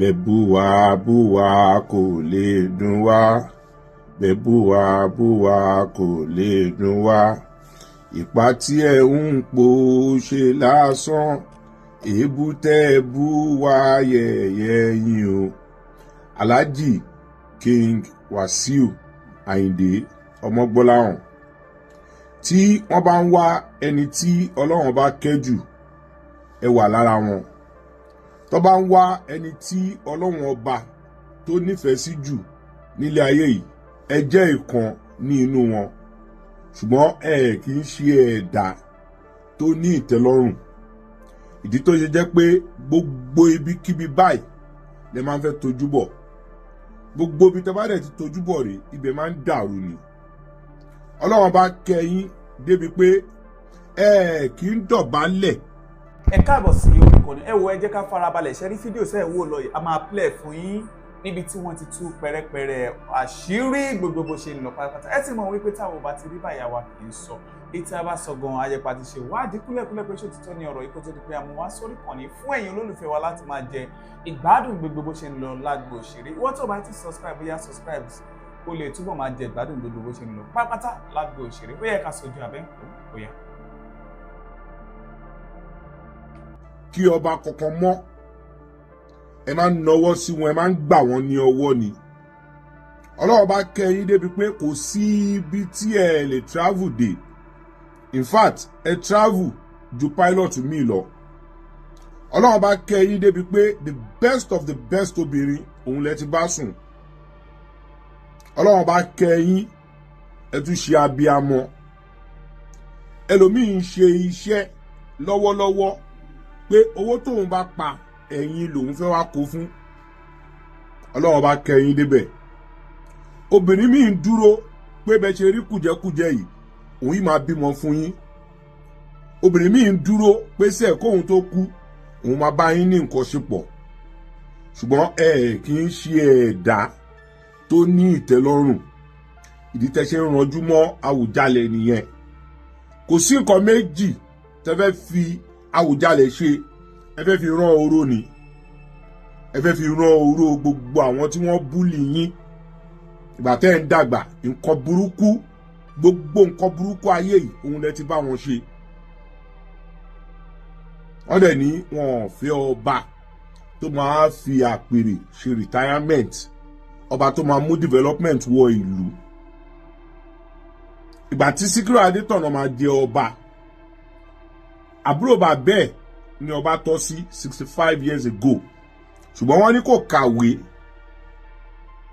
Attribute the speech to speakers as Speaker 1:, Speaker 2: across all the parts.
Speaker 1: bẹ̀bùwà bùwà kò lè dùn wá, bẹ̀bùwà bùwà kò lè dùn wá. Ìpà tí ẹ ń pò ṣe lásán, èébú tẹ́ bú wá yẹ̀yẹ́ yín o. Alhaji King Wasiu Ayinde Ọmọgbọ́láhàn. Tí wọ́n bá ń wá ẹni tí Ọlọ́run bá kẹ́jù, ẹ wà lára wọn. Tó bá ń wá ẹni tí Ọlọ́run ọba tó nífẹ̀ẹ́ sí jù nílé ayé yìí, ẹ jẹ́ ìkan ní inú wọn. Ṣùgbọ́n ẹ kì í ṣe ẹ̀dá tó ní ìtẹ́lọ́rùn. Ìdí tó ṣe jẹ́ pé gbogbo ibikíbi báyìí lẹ máa ń fẹ́ tojú bọ̀. Gbogbo ibi tẹ́ bá dẹ̀ ti tojú bọ̀ rè, ibẹ̀ máa ń dàrú ni. Ọlọ́run bá kẹ́ yín débi pé ẹ kì í dọ̀bálẹ̀.
Speaker 2: Ẹ káàbọ̀ sí orúkọ ni. Ẹ wo, ẹ jẹ́ ká farabalẹ̀ ṣe rí fídíò sẹ́ wò lọ yìí. A máa play fún yín níbi tí wọ́n ti tú pẹ̀rẹ̀pẹ̀rẹ̀ àṣírí gbogbo bó ṣe ń lọ pátápátá. Ẹ ti mọ̀ wípé táwọn bá ti rí báyà wa kì í sọ. Ètí a bá sọ gan-an ayẹpa ti ṣe wádìí kúlẹ̀kúlẹ̀ pé ṣé òtítọ́ ni ọ̀rọ̀ yìí kó tó di pé a mú wá sórí kan ní fún ẹ̀yin olólùfẹ́ wa láti máa jẹ ìgbádùn gbogbo bó ṣe ń lọ lágbo òṣèré. Ìwọ tó bá ti subscribe, bóyá subscribe o lè túbọ̀ máa jẹ ìgbádùn gbogbo bó ṣe ń lọ pátápátá lágbo òṣèré. Ó yẹ ká sojú abẹ́ǹkó bóyá.
Speaker 1: Kí ọba kankan mọ́, ẹ máa ń nawọ́ sí wọn, ẹ máa ń gbà wọ́n ní ọwọ́ ni. Ọlọ́run bá kẹ́ yín débi pé kò sí ibi tí ẹ lè travel dé. In fact, ẹ travel ju pilot mi lọ. Ọlọ́run bá kẹ́ yín débi pé the best of the best obìnrin òun lẹ ti bá sùn. Ọlọ́run bá kẹ́ yín, ẹ tún ṣe abiyamọ. Ẹlòmíì ń ṣe iṣẹ́ lọ́wọ́lọ́wọ́ pé owó tóun bá pa ẹ̀yin lòun fẹ́ wá kó fún. Ọlọ́run bá kẹ́ yín débẹ̀. Obìnrin míì ń dúró pé bẹ́ẹ̀ ṣe rí kùjẹ́kùjẹ́ yìí, òun yìí máa bímọ fún yín. Obìnrin míì ń dúró pé sẹ́ẹ̀ kóun tó kú, òun máa bá yín ní nǹkan ṣe pọ̀. Ṣùgbọ́n ẹ kì í ṣe ẹ̀dá tó ní ìtẹ́lọ́rùn. Ìdí tẹ́ ṣe ń ranjú mọ́ Awùjalẹ̀ nìyẹn. Kò sí nǹkan méjì tẹ́ fẹ́ fi Awùjalẹ̀ ṣe. Ẹ fẹ́ fi rán oró ni. Ẹ fẹ́ fi rán oró gbogbo àwọn tí wọ́n búlì yín. Ìgbà tẹ́ ń dàgbà, nǹkan burúkú, gbogbo nǹkan burúkú ayé yìí òun lẹ ti bá wọn ṣe. Wọ́n dẹ̀ ní wọn ò fẹ́ ọba tó máa fi àpèrè ṣe retirement, ọba tó máa mú development wọ ìlú. Ìgbà tí Síkírù Adétọ̀nà máa jẹ ọba, àbúrò bàbá ẹ̀ ni ọba tọ́ sí 65 years ago. Ṣùgbọ́n wọ́n ní kò kàwé.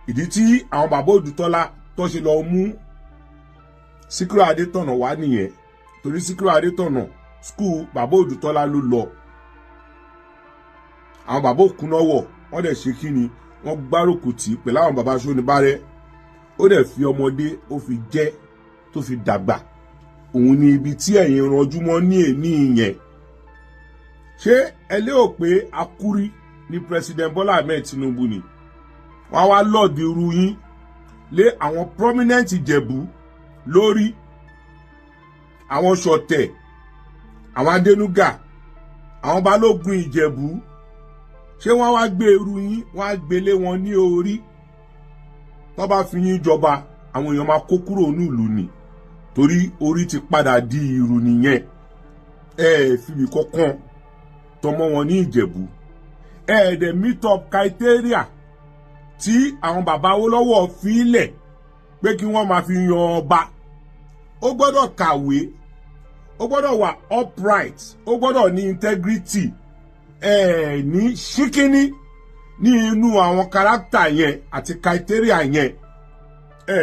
Speaker 1: Ìdí tí àwọn bàbá Odùtọ́lá tó ṣe lọ mú Síkírù Adétọ̀nà wá nìyẹn. Torí Síkírù Adétọ̀nà school bàbá Odùtọ́lá ló lọ. Àwọn bàbá Òkúnọ́wọ̀ wọ́n dẹ̀ ṣe kí ni, wọ́n gbárùkù tì pẹ̀lú àwọn bàbá Ṣónibárẹ́. Ó dẹ̀ fi ọmọdé ó fi jẹ́ tó fi dàgbà. Òun ni ibi tí ẹ̀yin ranjú mọ́ ní èní yẹn. Ṣé ẹ lérò pé akúrí ní President Bọ́lá Ahmed Tinubu ni? Wọ́n wá lọ́ọ̀dì irú yín lé àwọn prominent Ìjẹ̀bú lórí, àwọn Ṣọ̀tẹ̀, àwọn Adénúgà, àwọn Balógun Ìjẹ̀bú. Ṣé wọ́n wá gbé irú yín, wọ́n á gbélé wọn ní orí? Wọ́n bá fi yín jọba, àwọn èèyàn máa kó kúrò ní ìlú ni. Torí orí ti padà di irú nìyẹn. Fìbí kankan tọmọ wọn ní Ìjẹ̀bú. Dẹ̀ meet up criteria tí àwọn bàbá Awólọ́wọ̀ fi lẹ̀ pé kí wọ́n máa fi yan ọba. Ó gbọ́dọ̀ kàwé, ó gbọ́dọ̀ wà upright, ó gbọ́dọ̀ ní integrity. Ní ṣíkíní ní inú àwọn kárátà yẹn àti criteria yẹn.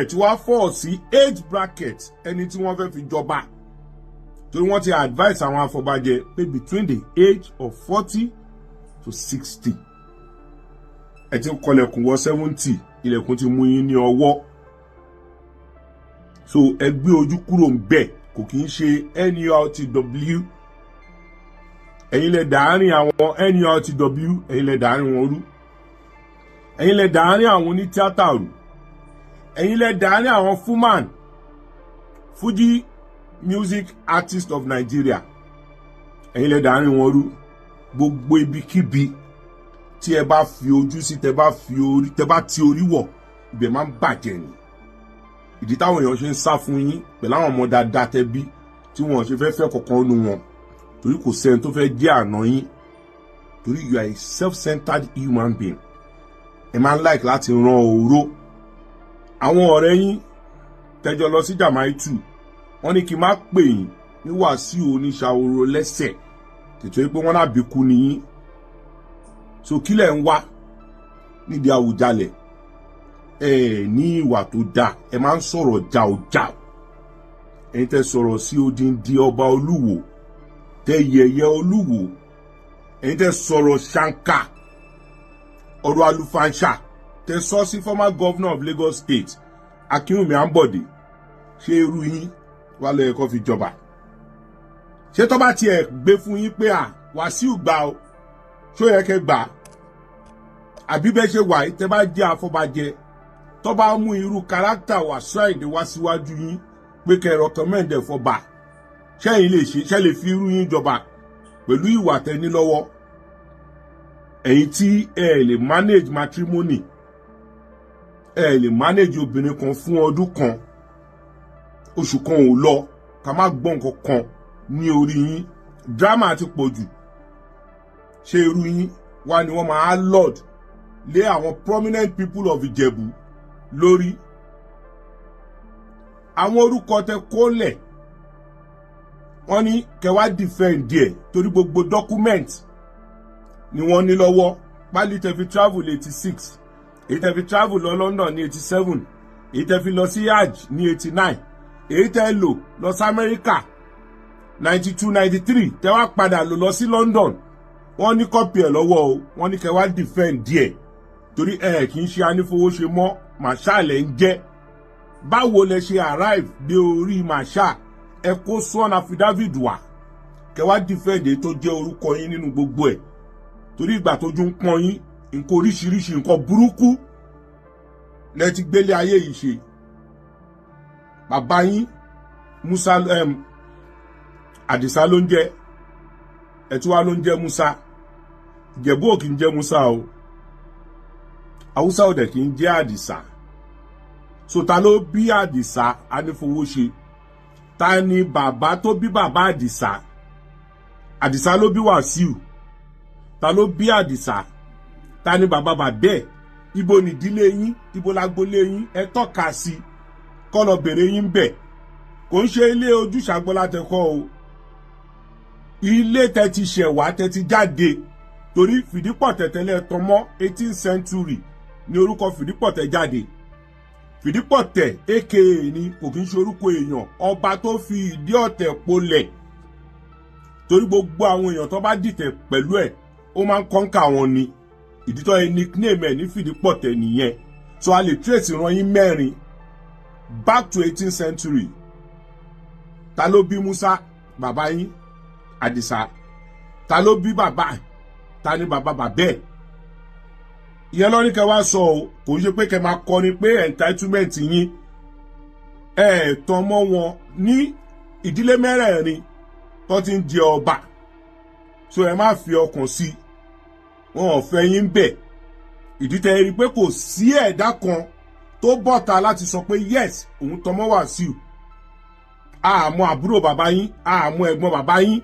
Speaker 1: Tí wàá fọ́ sí age bracket ẹni tí wọ́n fẹ́ fi jọba. Torí wọ́n ti advise àwọn afọbajẹ pé between the age of 40 to 60. Ẹ ti kọlẹ̀kùn wọ 70, ilẹ̀kùn ti mú yín ní ọwọ́. So ẹ gbé ojú kúrò ń bẹ̀, kò kí ń ṣe NURTW. Ẹ̀yin lẹ dàárín àwọn NURTW, ẹ̀yin lẹ dàárín wọn rú. Ẹ̀yin lẹ dàárín àwọn oní tíátà rú. Ẹ̀yin lẹ dàárín àwọn Fuman, Fuji Music Artist of Nigeria. Ẹ̀yin lẹ dàárín wọn rú. Gbogbo ibikíbi tí ẹ bá fi ojú sí tẹ bá ti orí wọ̀ ibẹ̀ máa ń bàjẹ́ ni ìdí táwọn èèyàn ṣe ń sá fún yín pẹ̀lú àwọn ọmọ dáadáa tẹ́ bí tí wọ́n ṣe fẹ́ kọ̀ọ̀kan nu wọn torí kò sẹ́ni tó fẹ́ jẹ́ àná yín torí you are a self-centered human being ẹ máa ń like láti ran òró àwọn ọ̀rẹ́ yín tẹ́jọ lọ sí Jamaitu wọ́n ní kí n má pè yín ní Wàsíù oníṣàwòrò lẹ́sẹ̀ tètè pé wọ́n náà bí kú ni yín so kílẹ̀ ń wá nídìí Awùjalẹ̀ ní ìwà tó dáa ẹ máa ń sọ̀rọ̀ jàòjàò ẹ̀yin tẹ́ sọ̀rọ̀ sí odindi ọba Olúwo tẹ́ yẹ̀yẹ́ Olúwo ẹ̀yin tẹ́ sọ̀rọ̀ ṣàǹkà ọ̀rọ̀ àlùfàǹṣà tẹ́ sọ sí former governor of Lagos State Akínwùmí Àǹbọ̀dé ṣé irú yín wà lọ ẹ̀kọ́ fi jọba ṣé tó bá tiẹ̀ gbé fún yín pé Wàsíù gbà ó ṣó yẹ kẹ́ gbà àbí bẹ́ẹ̀ ṣe wà tẹ́ bá jẹ́ afọbajẹ tó bá mú irú kárátà Wàsíù Àyìndé wá síwájú yín pé kẹ́ recommend ẹ̀ fọba ṣẹ́yìn lè ṣe lè fi irú yín jọba pẹ̀lú ìwà tẹ́ni lọ́wọ́ ẹ̀yin tí ẹ lè manage matrimony ẹ lè manage obìnrin kan fún ọdún kan oṣù kan ò lọ ká má gbọ́ nǹkan kan ní orí yín drama ti pọ̀ jù ṣé irú yín wá ni wọ́n máa lord lé àwọn prominent people of Ìjẹ̀bú lórí àwọn orúkọ tẹ́ kólẹ̀ wọ́n ní kẹwàá defend díẹ̀ torí gbogbo document ni wọ́n ní lọ́wọ́ pálí tẹ́ fi travel 86 èyí tẹ́ fi travel lọ London ní 87 èyí tẹ́ fi lọ sí hajj ní 89 èyí tẹ́ lò lọ sí America 92 93 tẹ́ wá padà lọ sí London wọ́n ní kọ́pì ẹ̀ lọ́wọ́ o wọ́n ní kẹwàá defend díẹ̀ torí kì í ṣe anífowóṣe mọ́ màṣáàlẹ̀ ń jẹ́ báwo lẹ ṣe arrive dé orí màṣáà ẹ kó sworn affidavit wá kẹwàá defend tó jẹ́ orúkọ yín nínú gbogbo ẹ̀ torí ìgbà tójú ń pọ́n yín nǹkan oríṣiríṣi nǹkan burúkú lẹ ti gbélé ayé yìí ṣe bàbá yín Musa Àdìsá ló ń jẹ́ ẹ̀túwá ló ń jẹ́ Musa Ìjẹ̀bú ò kì í jẹ́ Musa o Haúsá ò dẹ̀ kì í jẹ́ Àdìsá so ta ló bí Àdìsá anífowóṣe ta ni bàbá tó bí bàbá Àdìsá Àdìsá ló bí Wàsíù ta ló bí Àdìsá ta ni bàbá bàbẹ́ ibo nìdílé yín ibo lágbolé yín ẹ tọ́ka sí kọ́ lọ bèrè yín bẹ̀ kò ń ṣe ilé ojúṣàgbọ́lá tẹ́kọ́ o ilé tẹ́ ti ṣẹ̀wá tẹ́ ti jáde torí Fìdípọ̀tẹ̀ tẹ́lẹ̀ tán mọ́ 18th century ní orúkọ Fìdípọ̀tẹ̀ jáde Fìdípọ̀tẹ̀ aka ni kò kí ń ṣe orúkọ èèyàn ọba tó fi ìdí ọ̀tẹ̀ polẹ̀ torí gbogbo àwọn èèyàn tó bá dìtẹ̀ pẹ̀lú ẹ̀ ó máa ń kọ́ńkà wọn ni ìdítọ́ ẹ nickname ẹ̀ ní Fìdípọ̀tẹ̀ nìyẹn so a lè trace ìran yín mẹ́rin back to 18th century ta ló bí Musa bàbá yín Àdìsá ta ló bí bàbá ta ni bàbá bàbẹ́ ìyẹn lọ́ní kẹ wá sọ o kò ń ṣe pé kẹ máa kọni pé entitlement yín tán mọ́ wọn ní ìdílé mẹ́rẹ̀ẹ̀rin tó ti ń jẹ ọba so ẹ má fi ọkàn sí wọn ò fẹ́ yín bẹ̀ ìdí tẹ́ rí pé kò sí ẹ̀dá kan tó bọ́ta láti sọ pé yes òun tọmọ Wàsíù àmọ́ àbúrò bàbá yín àmọ́ ẹ̀gbọ́n bàbá yín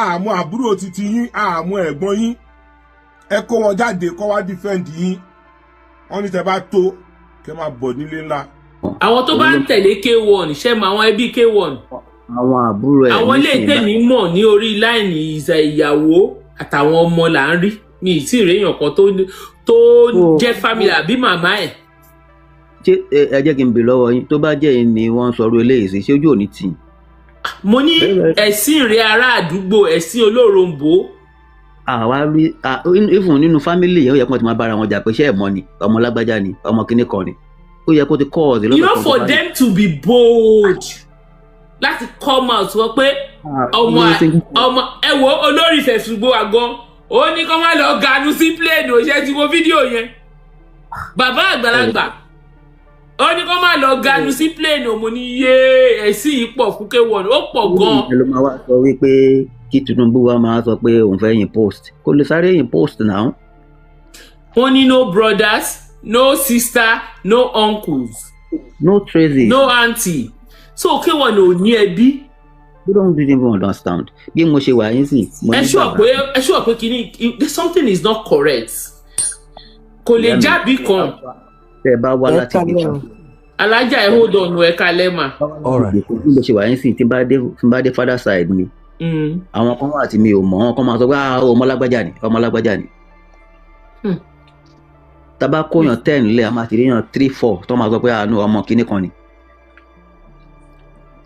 Speaker 1: àmọ́ àbúrò títí yín àmọ́ ẹ̀gbọ́n yín ẹ kó wọn jáde kó wá defend yín wọ́n ní tẹ́ bá tó kẹ́ máa bọ̀ nílé ńlá.
Speaker 3: àwọn tó bá ń tẹ̀lé K1 ṣe mọ àwọn ẹbí K1.
Speaker 4: àwọn àbúrò ẹ̀
Speaker 3: àwọn ilé tèmi mọ̀ ní orí láìní ìyàwó àtàwọn ọmọ là ń rí mi ì tí ì réyàn kan tó jẹ́ family àbí màmá ẹ̀.
Speaker 4: ṣé ẹ jẹ́ kí n bè lọ́wọ́ yín tó bá jẹ́ yín ni wọ́n ń sọ̀rọ̀ eléyìí sí ṣé ojú ò ní tì í.
Speaker 3: mo ní ẹ̀sìn rẹ̀ ará àdúgbò ẹ̀sìn olóròǹbó.
Speaker 4: àwa rí even nínú fámìlì yẹn ó yẹ kí wọ́n ti máa bára wọn jà pé ṣé ẹ̀mọ́ ni ọmọ lágbájá ni ọmọ kinní kan ni ó yẹ kó ti kọ́ ọ̀sẹ̀ lọ́dọ̀ kan.
Speaker 3: you know for them to be bold láti come out wọ́n pé ọmọ ẹ wo olórí ìfẹ̀sùgbò àgọ́ ó ní kó má lọ ganu sí plane òṣè tí wo fídíò yẹn bàbá àgbàlagbà ó ní kó má lọ ganu sí plane òmò ní yé ẹ̀sìn yìí pọ̀ fún K1 ó pọ̀ gan-an.
Speaker 4: ẹ ló máa wá sọ wípé kí Tinubu wa máa sọ pé òun fẹ́ yìn post kò lè sáré yìn post náà
Speaker 3: Only no brothers, no sister, no uncles,
Speaker 4: no traces,
Speaker 3: no auntie. So okay, one no ní ẹbí.
Speaker 4: You don't even understand. Bí mo ṣe wà yín sí.
Speaker 3: Ẹ sure pé kini something is not correct. Kò lè jábí kan.
Speaker 4: Tẹ́ bá wá láti bí kan.
Speaker 3: Alájà ẹ hold on ẹ kalẹ̀ mà.
Speaker 4: Bí mo ṣe wà yín sí tí n bá dé father side mi. Àwọn kan wà tí mi ò mọ̀, àwọn kan máa sọ pé ọmọ lágbájá ni. Tá bá kóyàn 10 lé a máa ti ríyàn 3-4 tó máa sọ pé àánú ọmọ kíní kan ni.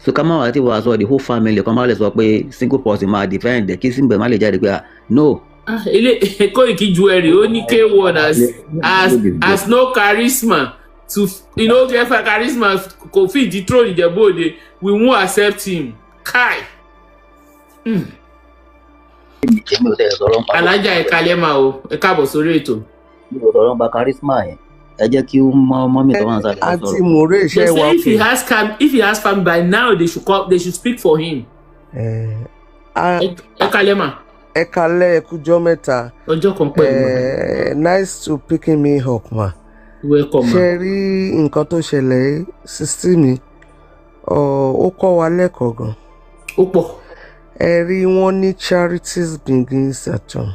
Speaker 4: So ká má wà tí wàá sọ the whole family kan máa lè sọ pé single person máa defend kí síbẹ̀ má lè jáde pé no.
Speaker 3: Ilé ẹ̀kọ́ ìkíjú ẹ̀rì ó ní K1 as no charisma to get charisma kò fi ìdí throne Ìjẹ̀bú Òde we won't accept him. Kai. Alájà ẹ̀ka lẹ́mà o ẹ káàbọ̀ sórí ètò.
Speaker 4: Mi ò sọ̀rọ̀ nípa charisma yẹn. Ẹ jẹ́ kí mọ́mí tó wà ń sáré sọ̀rọ̀.
Speaker 5: Àti Mòré iṣẹ́ wa
Speaker 3: if he has family by now they should speak for him. Ẹ kalẹ̀ mà.
Speaker 5: Ẹ kalẹ̀ ẹkújọ́ mẹ́ta.
Speaker 3: Ọjọ́ kan pẹ̀lú.
Speaker 5: Nice to picking me up ma.
Speaker 3: Welcome ma.
Speaker 5: Ṣé rí nǹkan tó ṣẹlẹ̀ sísí mi ó kọ́ wa lẹ́kọ̀ọ́ gan.
Speaker 3: Ó pọ̀.
Speaker 5: Ẹ rí wọn ní charities begins at home.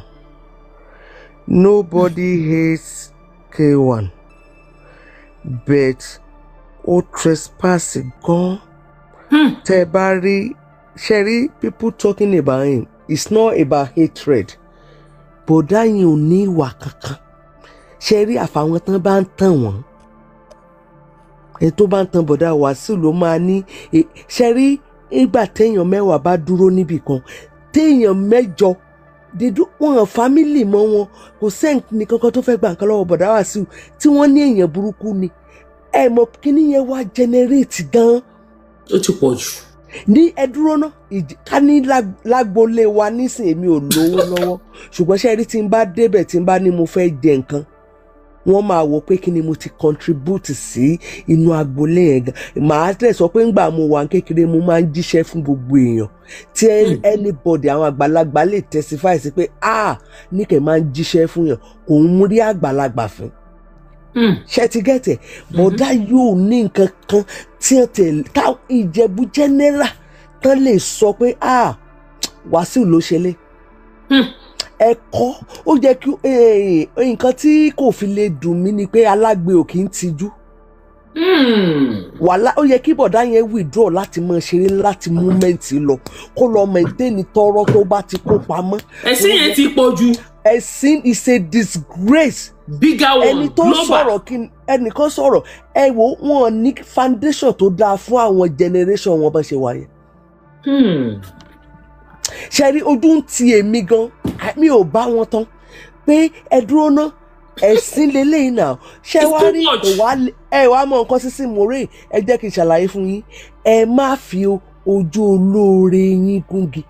Speaker 5: Nobody hates K1. But ó trespass gan. Tẹ́ bá rí ṣẹ́rí people talking about him it's not about hatred. Bọ̀dá yìí ò ní ìwà kankan. Ṣẹ́rí àfàwọn tán bá ń tàn wọ́n. Ẹni tó bá ń tan bọ̀dá Wàsíù ló máa ní ṣẹ́rí ìgbà téèyàn 10 bá dúró níbì kan téèyàn 8 wọn family mọ́ wọn kò sẹ́ǹkì kankan tó fẹ́ gbà nǹkan lọ́wọ́ bọ̀dá Wàsíù tí wọ́n ní èèyàn burúkú ni ẹ mọ̀ kíní yẹn wá generate gan.
Speaker 3: Ó ti pọ̀ jù.
Speaker 5: Ní ẹdúró náà ká ní lágbolé wa nísìnyí mi ò lówó lọ́wọ́ ṣùgbọ́n ṣe rí tí n bá débẹ̀ tí n bá ní mo fẹ́ jẹ nǹkan wọ́n máa wò pé kí ni mo ti contribute sí inú agbolé yẹn gan màá tẹ̀ sọ pé ńgbà mo wà kékeré mo máa ń jíṣẹ́ fún gbogbo èèyàn tí anybody àwọn àgbàlagbà lè testify sí pé níkẹ́ máa ń jíṣẹ́ fún yàn kò ń rí àgbàlagbà fún. Ṣé ti gẹ́tẹ̀ bọ̀dá yóò ní nǹkan kan tí wọ́n tẹ̀ ká Ìjẹ̀bú general tán lè sọ pé Wàsíù ló ṣe lé. Ẹ̀kọ́ ó jẹ́ kí nǹkan tí kò fi lè dùn mí ni pé alágbe ò kì í tijú. Wàhálà ó yẹ kí bọ̀dá yẹn withdraw láti máa ṣeré láti múmẹ́ǹtì lọ kó lọ maintain tọrọ tó bá ti kó pamọ́.
Speaker 3: Ẹ̀sìn yẹn ti pọ̀ jù.
Speaker 5: Ẹ̀sìn is a disgrace.
Speaker 3: Bigger one
Speaker 5: ẹni tó sọ̀rọ̀ ẹnìkan sọ̀rọ̀ ẹ wo wọn ní foundation tó dáa fún àwọn generation wọn bá ṣe wáyé. Ṣé rí ojú ń ti èmi gan mi ò bá wọn tán pé ẹ dúró ná ẹ̀sìn lélẹ́yìn náà ṣé wá rí ẹ wá mọ nǹkan sísí Mòré ẹ jẹ́ kí n ṣàlàyé fún yín ẹ má fi ojú olóore yín gúngi.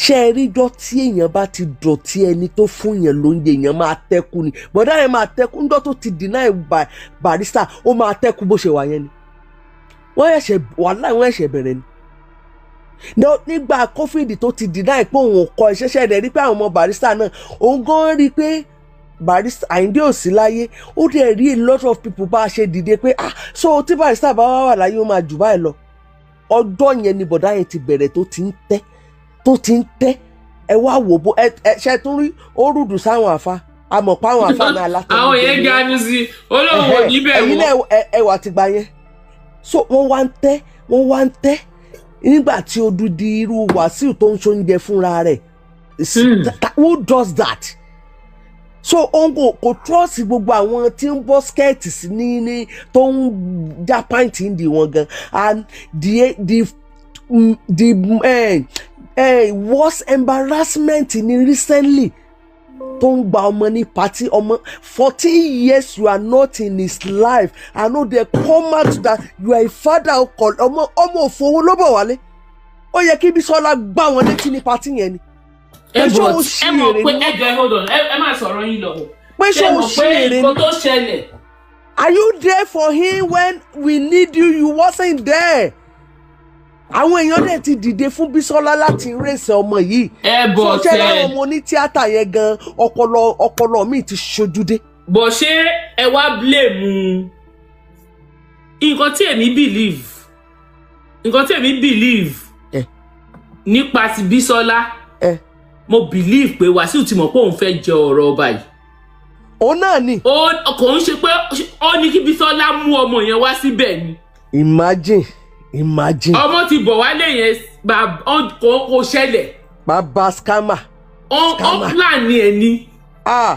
Speaker 5: Ṣé rí jọ́ tí èèyàn bá ti dọ̀tí ẹni tó fún yẹn lóúnjẹ èèyàn máa tẹ́kù ni bọ̀dá yẹn máa tẹ́kù ńjọ́ tó ti deny Barrister ó máa tẹ́kù bó ṣe wà yẹn ni wọ́n ẹ̀ṣẹ̀ bẹ̀rẹ̀ ni nígbà COVID tó ti deny pé òun kọ ìṣẹ́ṣẹ́ rẹ̀ rí pé àwọn ọmọ Barrister náà òun gan rí pé Barrister Àyìndé ò sí láyé ó dẹ̀ rí a lot of people bá a ṣe dìde pé so tí Barrister bá wà láyé ó máa jù báyìí lọ ọjọ́ yẹn ni bọ̀dá yẹn ti bẹ̀rẹ̀ tó ti ń tẹ́ ẹ wá wò bó ẹ ṣe tún rí ó rùdù sáwọn àfa àmọ̀ pa àwọn àfa náà látọ̀.
Speaker 3: Àwọn yẹn ganu sí olóhùn níbẹ̀ wọ́n.
Speaker 5: ẹ̀yin náà ẹ wà ti gbà yẹn so wọ́n wá ń tẹ́ nígbà tí odidi irú Wàsíù tó ń ṣoúnjẹ fúnra rẹ̀ who does that? So òun kò trust gbogbo àwọn tí ń bọ́ skẹ́ẹ̀tì sí ní tó ń já pàǹtì ń di wọn gan and the worst embarrassment ni recently tó ń gba ọmọ ní party ọmọ 14 years you are not in his life I know they come out that you are a father ọmọ òfowó ló bọ̀ wálé ó yẹ kí Bísọ́lá gbá wọn létí ní party yẹn ni.
Speaker 3: ẹ mọ̀ pé ẹgbẹ́ hold on ẹ má sọ̀rọ̀ yín lọ.
Speaker 5: pé ṣé o ṣí èrè ni.
Speaker 3: nǹkan tó ṣẹlẹ̀.
Speaker 5: Are you there for him when we need you? You wasn't there. àwọn èèyàn dẹ̀ ti dìde fún Bísọ́lá láti rèsè ọmọ yìí.
Speaker 3: Bọ̀
Speaker 5: ṣé láwọn ọmọ ní tíátà yẹn gan ọpọlọ mi ti ṣojúdé.
Speaker 3: Bọ̀ ṣé ẹ wá blame nǹkan tí èmi believe nípa ti Bísọ́lá mo believe pé Wàsíù ti mọ̀ pé òun fẹ́ jẹ ọ̀rọ̀ ọba yìí.
Speaker 5: Òun náà ni.
Speaker 3: Kò ń ṣe pé ó ní kí Bísọ́lá mú ọmọ yẹn wá síbẹ̀ ni.
Speaker 5: Imagine.
Speaker 3: Ọmọ ti bọ̀ wálé yẹn kò ṣẹlẹ̀.
Speaker 5: Bàbá scammer.
Speaker 3: Ó plan ni ẹ ní.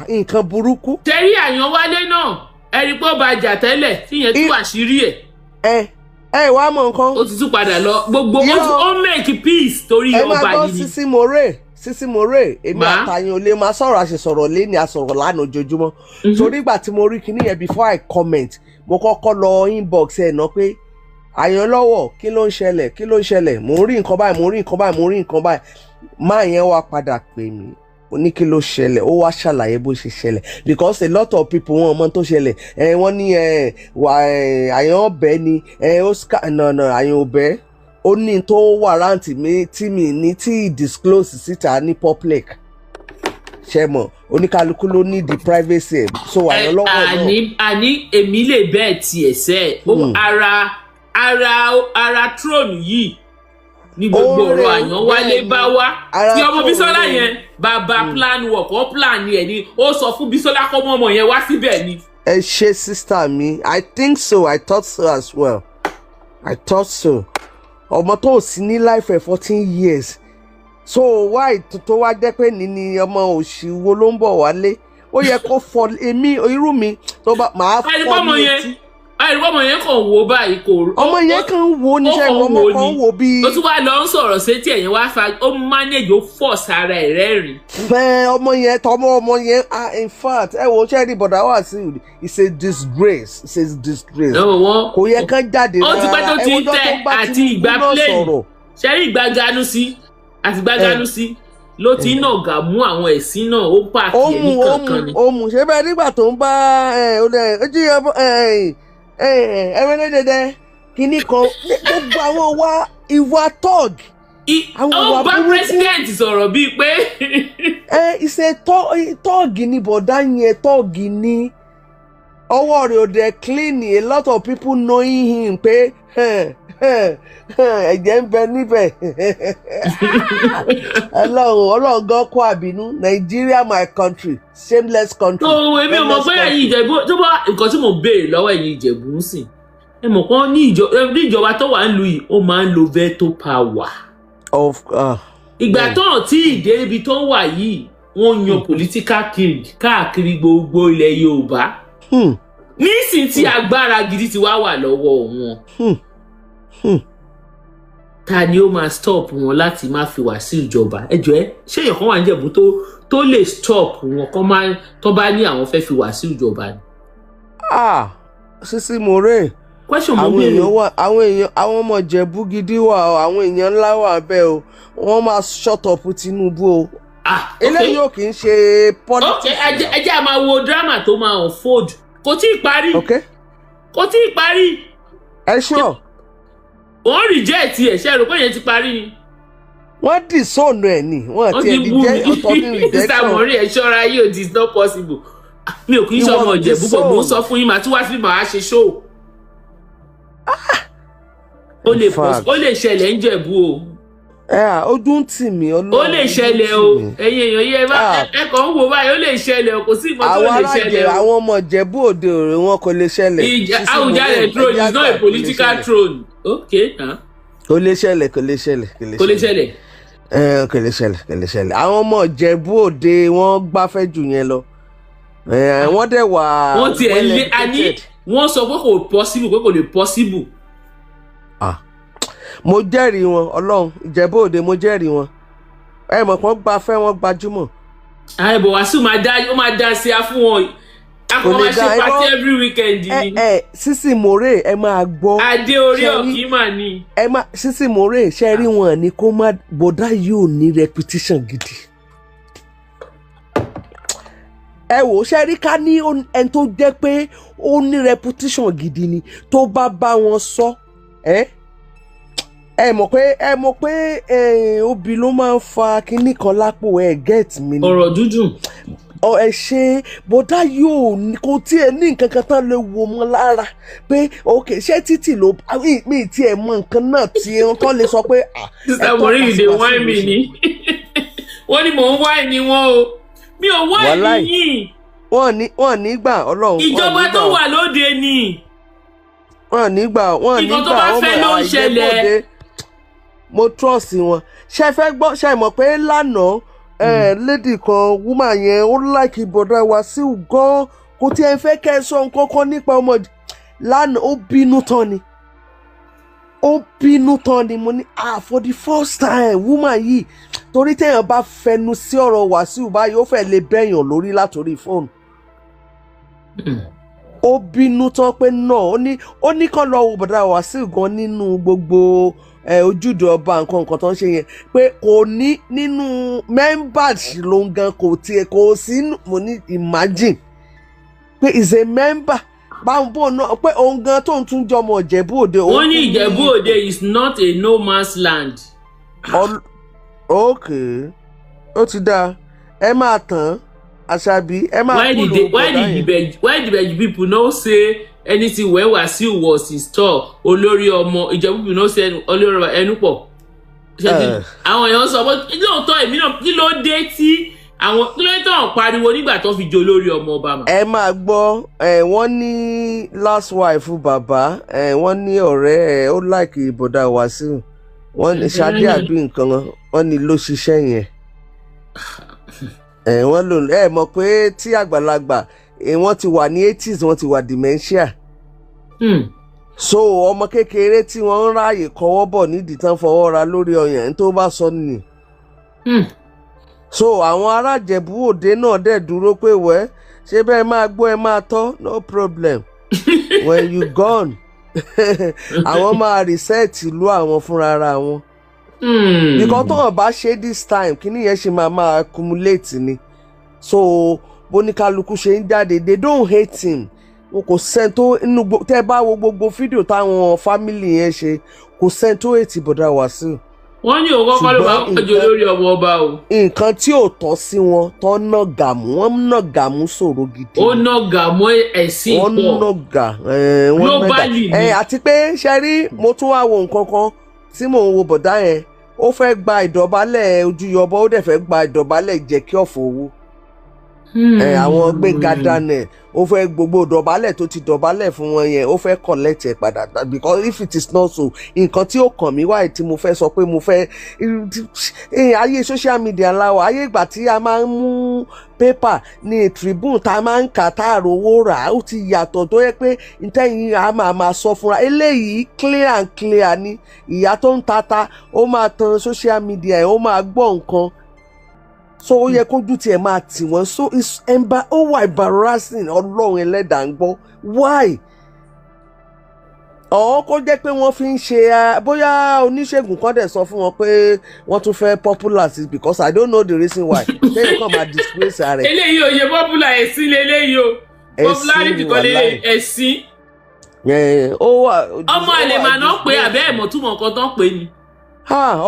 Speaker 5: Nǹkan burúkú.
Speaker 3: Tẹ̀rí àyàn wálé náà ẹ̀rí pé ó bá jà tẹ́lẹ̀ tíyẹn tú àṣírí ẹ̀.
Speaker 5: Ẹ wá mọ nǹkan.
Speaker 3: Ó ti tún padà lọ gbogbo ó make peace torí ọba yìí ni.
Speaker 5: Sisi More èmi àtàyàn ò lè máa sọ̀rọ̀ àṣesọ̀rọ̀ lé ní àsọ̀rọ̀ lánàá ojoojúmọ́. Torí ìgbà tí mo rí kinní yẹn before I comment mo kọ́kọ́ lọ inbox ẹ̀ náà pé àyàn lọ́wọ́ kí ló ń ṣẹlẹ̀ mo ń rí nǹkan báyìí máa yẹn wá padà pè mí ó ní kí ló ṣẹlẹ̀ ó wá ṣàlàyé bó ṣe ṣẹlẹ̀ because a lot of people wọn mọ tó ṣẹlẹ̀ wọ́n ní àyàn ọbẹ̀ ni Oscar àyàn ọbẹ̀ ó ní tó wàrántì mi tí mi ní tí disclose síta ní public ṣe mọ̀ oníkálukú ló ní the privacy so àyàn lọ́wọ́ náà.
Speaker 3: àní èmi lè bẹ́ẹ̀ tiẹ̀ sẹ́ ara throne yìí ní gbogbo ọ̀rọ̀ àyàn wálé bá wá tí ọmọ Bísọ́lá yẹn bàbá plan work ó plan ẹ̀ ni ó sọ fún Bísọ́lá kó mọ́ ọmọ yẹn wá síbẹ̀ ni.
Speaker 5: Ẹ ṣe sister mi I think so I thought so as well ọmọ tó sì ní life 14 years so why tó wá jẹ́ pé ní ọmọ òṣì wo ló ń bọ̀ wálé ó yẹ kó fọ èmi irú mi tó bá máa fọ ní etí.
Speaker 3: ọmọ yẹn kàn wo báyìí kò.
Speaker 5: ọmọ yẹn kàn wo níṣẹ́ ọmọ kan wo bí.
Speaker 3: ó tún wá lọ ń sọ̀rọ̀ sétí ẹ̀yìn wá fa ó manage ó fọ̀ sára ẹ̀ rẹ́rìn.
Speaker 5: ọmọ yẹn in fact ẹ wo ṣẹ́ẹ́rì bọ̀dá wà sí it's a disgrace kò yẹ kán jáde
Speaker 3: rárá. ó ti pẹ́ tó ti tẹ àti ìgbà plane ṣẹ́rí ìgbà ganu sí ló ti ń nàgà mú àwọn ẹ̀sìn náà ó pààkì ẹ̀ ní kankan ni.
Speaker 5: ó mú ṣé bẹ́ẹ̀ nígbà tó ń bá ẹ̀rẹ́dẹ̀dẹ̀ kìíní kan gbogbo àwọn ìwà tọ́ọ̀gì.
Speaker 3: ó bá president sọ̀rọ̀ bíi pé.
Speaker 5: ìṣe tọ́ọ̀gì ni bọ̀dá yẹn tọ́ọ̀gì ni ọwọ́ rẹ̀ ò dẹ̀ clean a lot of people knowing him pé ẹ̀jẹ̀ ń bẹ níbẹ̀. ọlọ́run gan kó àbínú Nigeria my country shameless country.
Speaker 3: tó èmi ò mọ̀ pé ẹ̀yin Ìjẹ̀bú tó bá nǹkan tí mo béèrè lọ́wọ́ ẹ̀yin Ìjẹ̀bú ń sìn ẹ mọ̀ pé ní ìjọba tó wà ń lu yìí ó máa ń lo veto power. ìgbà tó hàn tí ìdè ibi tó wà yìí wọ́n yan political king káàkiri gbogbo ilẹ̀ Yorùbá nísìnyí tí agbára gidi ti wá wà lọ́wọ́ wọn. Ta ni ó máa stop wọn láti má fi wá sí ìjọba ẹjọ ṣé èèyàn kan wà níjẹ̀bú tó lè stop wọn kán tó bá ní àwọn fẹ́ fi wá sí ìjọba ni.
Speaker 5: Sisi More àwọn ọmọ Ìjẹ̀bú gidi wà àwọn èèyàn ńlá wà bẹ́ẹ̀ o wọ́n máa shut up Tinubu o. Eléyìí ò kì í ṣe politics.
Speaker 3: ẹ jẹ́ a máa wo drama tó máa unfold kò tí ì parí.
Speaker 5: ẹ ṣọ́.
Speaker 3: wọ́n reject ẹ̀ ṣe rò pé yẹn ti parí ni.
Speaker 5: wọ́n dì sóònù ẹ̀ ni wọ́n ti ẹ̀dí jẹ́ ọ̀tọ̀ ní rejection.
Speaker 3: Mr. Mori ẹ̀ ṣọ́ra yóò it is not possible. mi ò kì í ṣe ọmọ Ìjẹ̀bú pọ̀ mo ń sọ fún yín màá tún wá sí màá ṣe show. ó lè ṣẹlẹ̀ ń Jẹ̀bú o.
Speaker 5: ojú ń tì mí Ọlọ́run.
Speaker 3: ó lè ṣẹlẹ̀ o ẹ̀yin èèyàn yẹ ẹ kàn ń wò báyìí ó lè ṣẹlẹ̀ o kò sí ìmọ̀ tó lè ṣẹlẹ̀ o.
Speaker 5: àwọn ọmọ Ìjẹ̀bú òde òre wọn kò lè ṣẹlẹ̀.
Speaker 3: Awujale throne is not a political throne. Okay.
Speaker 5: kò lè ṣẹlẹ̀.
Speaker 3: kò lè ṣẹlẹ̀.
Speaker 5: àwọn ọmọ Ìjẹ̀bú òde wọ́n gbáfẹ́ jù yẹn lọ. wọ́n dẹ̀ wà.
Speaker 3: wọ́n ti ẹ̀ lé àní wọ́n sọ pé kò lè possible.
Speaker 5: mo jẹ́rìí wọn Ọlọ́run Ìjẹ̀bú òde mo jẹ́rìí wọn ẹ mọ̀ kàn gbafẹ́ wọn gbajúmọ̀.
Speaker 3: àìbò Wàsíù máa dá sí a fún wọn akọ máa ṣe party every weekend ni.
Speaker 5: Sisi More ẹ máa gbọ́.
Speaker 3: adé orí ọ̀kí mà ní.
Speaker 5: Sisi More ṣe rí wọn ni kó má bọ́dá yóò ní repetition gidi. ẹ wò ṣe rí ká ní ẹni tó jẹ́ pé ó ní repetition gidi ni tó bá wọn sọ ẹ mọ̀ pé obì ló máa ń fa kinní kan lápò get mi ni.
Speaker 3: ọ̀rọ̀ dúdùn.
Speaker 5: ẹ ṣe bọ́dá yóò kò tiẹ̀ ní nǹkan kan tán lè wò mọ́ lára pé ok ṣé títì ló mi tiẹ̀ mọ nǹkan náà tí wọ́n lè sọ pé.
Speaker 3: sísá mo rí ìdè wáìn mi ni wọ́n ní mò ń wáìn ni wọ́n o mi ò wáìn yìí.
Speaker 5: wọ́n ní gbà Ọlọ́run.
Speaker 3: ìjọba tó wà lóde ni.
Speaker 5: wọ́n ní gbà
Speaker 3: ìkan tó bá fẹ́ ló ń ṣẹlẹ̀.
Speaker 5: mo trust wọn ṣe fẹ́ gbọ́ ṣe mọ̀ pé lánàá lady kan woman yẹn ó like bọ̀dá Wàsíù gan kò tiẹ̀ fẹ́ kẹ́ ẹ sọ nǹkan kan nípa ọmọ lánàá ó bínú tán ni mo ní for the first time woman yìí torí téèyàn bá fẹnu sí ọ̀rọ̀ Wàsíù báyìí ó fẹ́ lè bẹ́yàn lórí látòrí fóònù ó bínú tán pé náà ó ní kàn lọ wo bọ̀dá Wàsíù gan nínú gbogbo ojúde ọba nǹkan tó ń ṣe yẹn pé kò ní nínú members ló ń gan kò tiẹ̀ kò sí mo ní imagine pé is a member báwo náà pé òun gan tó ń tún jọmọ Ìjẹ̀bú Òde.
Speaker 3: wọ́n ní Ìjẹ̀bú Òde is not a no man's land.
Speaker 5: ok ó ti dáa ẹ máa tàn Àṣàbí ẹ máa kúlò bọ̀dá yẹn.
Speaker 3: why the Ìjẹ̀bú people no say anything when Wasiu was in store olórí ọmọ Ìjẹ̀bú people no say olórí ọmọ ẹnu pọ̀. àwọn èèyàn sọ pé lóòótọ́ èmi náà kí ló dé tí àwọn kí ló dé tán pariwo nígbà tó fi jẹ olórí ọmọ ọba mà.
Speaker 5: ẹ máa gbọ́ wọ́n ní last wife bàbá wọ́n ní ọ̀rẹ́ ó like bọ̀dá Wasiu wọ́n ní Ṣadé àbí nǹkan wọ́n ní ló ṣiṣẹ́ yẹn. wọ́n lò mọ̀ pé tí àgbàlagbà wọ́n ti wà ní 80s wọ́n ti wà dementia. so ọmọ kékeré tí wọ́n ń ráàyè kọwọ́ bọ̀ nídìí tán fọwọ́ ra lórí ọyàn tó bá sọ nìyí. so àwọn ará Ìjẹ̀bú Òde náà dẹ̀ dúró pé wẹ́ ṣé bẹ́ẹ̀ máa gbọ́ ẹ máa tọ́ no problem when you gone àwọn máa reset ìlú àwọn fúnra ara wọn. because tó hàn bá ṣe this time kíní yẹn ṣe máa accumulate ni so bóníkálukú ṣe ń jáde they don't hate him wọn kò sẹ́ni tó inú tẹ́ bá wo gbogbo fídíò táwọn fámìlì yẹn ṣe kò sẹ́ni tó hate bọ̀dá Wàsíù.
Speaker 3: wọ́n ní òun kọ́kọ́ ló máa ń pẹ̀jọ lórí ọmọ ọba o.
Speaker 5: nǹkan tí ò tọ́ sí wọn tó ná gàmú wọ́n ná gàmú sọ̀rọ̀ gidi.
Speaker 3: ó ná gàmú ẹ̀sìn pọ̀
Speaker 5: wọ́n ná gà
Speaker 3: globally ni.
Speaker 5: àti pé ṣe rí mo tún wá wo nǹkan kan tí mò ń wo bọ̀dá yẹn ó fẹ́ gba ìdọ̀bálẹ̀ Ojúyọbọ ó dẹ̀ fẹ́ gba ìdọ̀bálẹ̀ Ìjẹ̀kí ọ̀fọ̀ owó. àwọn Gbénga Daniel ó fẹ́ gbogbo ìdọ̀bálẹ̀ tó ti dọ̀bálẹ̀ fún wọn yẹn ó fẹ́ collect ẹ̀ padà because if it is not so nǹkan tí ó kàn mí wáyé tí mo fẹ́ sọ pé mo fẹ́ ayé social media láwọ̀ ayé ìgbà tí a máa ń mú pépà ní Tribune tá a máa ń kà tá a rówó rà ó ti yàtọ̀ tó yẹ pé ntẹ́yìn a máa sọ fúnra eléyìí clear and clear ni ìyá tó ń tata ó máa tan social media ẹ̀ ó máa gbọ́ nǹkan so ó yẹ kójú tiẹ̀ máa tì wọ́n so ó wà embarrassing Ọlọ́run ẹlẹ́dàá ń gbọ́ why kó jẹ́ pé wọ́n fi ń ṣe bóyá oníṣègùn kan dẹ̀ sọ fún wọn pé wọ́n tún fẹ́ popular sí because I don't know the reason why lẹ́yìn kan máa disgrace ara ẹ̀.
Speaker 3: eléyìí ò ṣe popular ẹ̀sìn lélẹ́yìí o popularity kọ́ lé ẹ̀sìn. ọmọ àlèmọ̀ náà pé àbẹ́ ẹ̀mọ́ túmọ̀ nǹkan tán pé ni.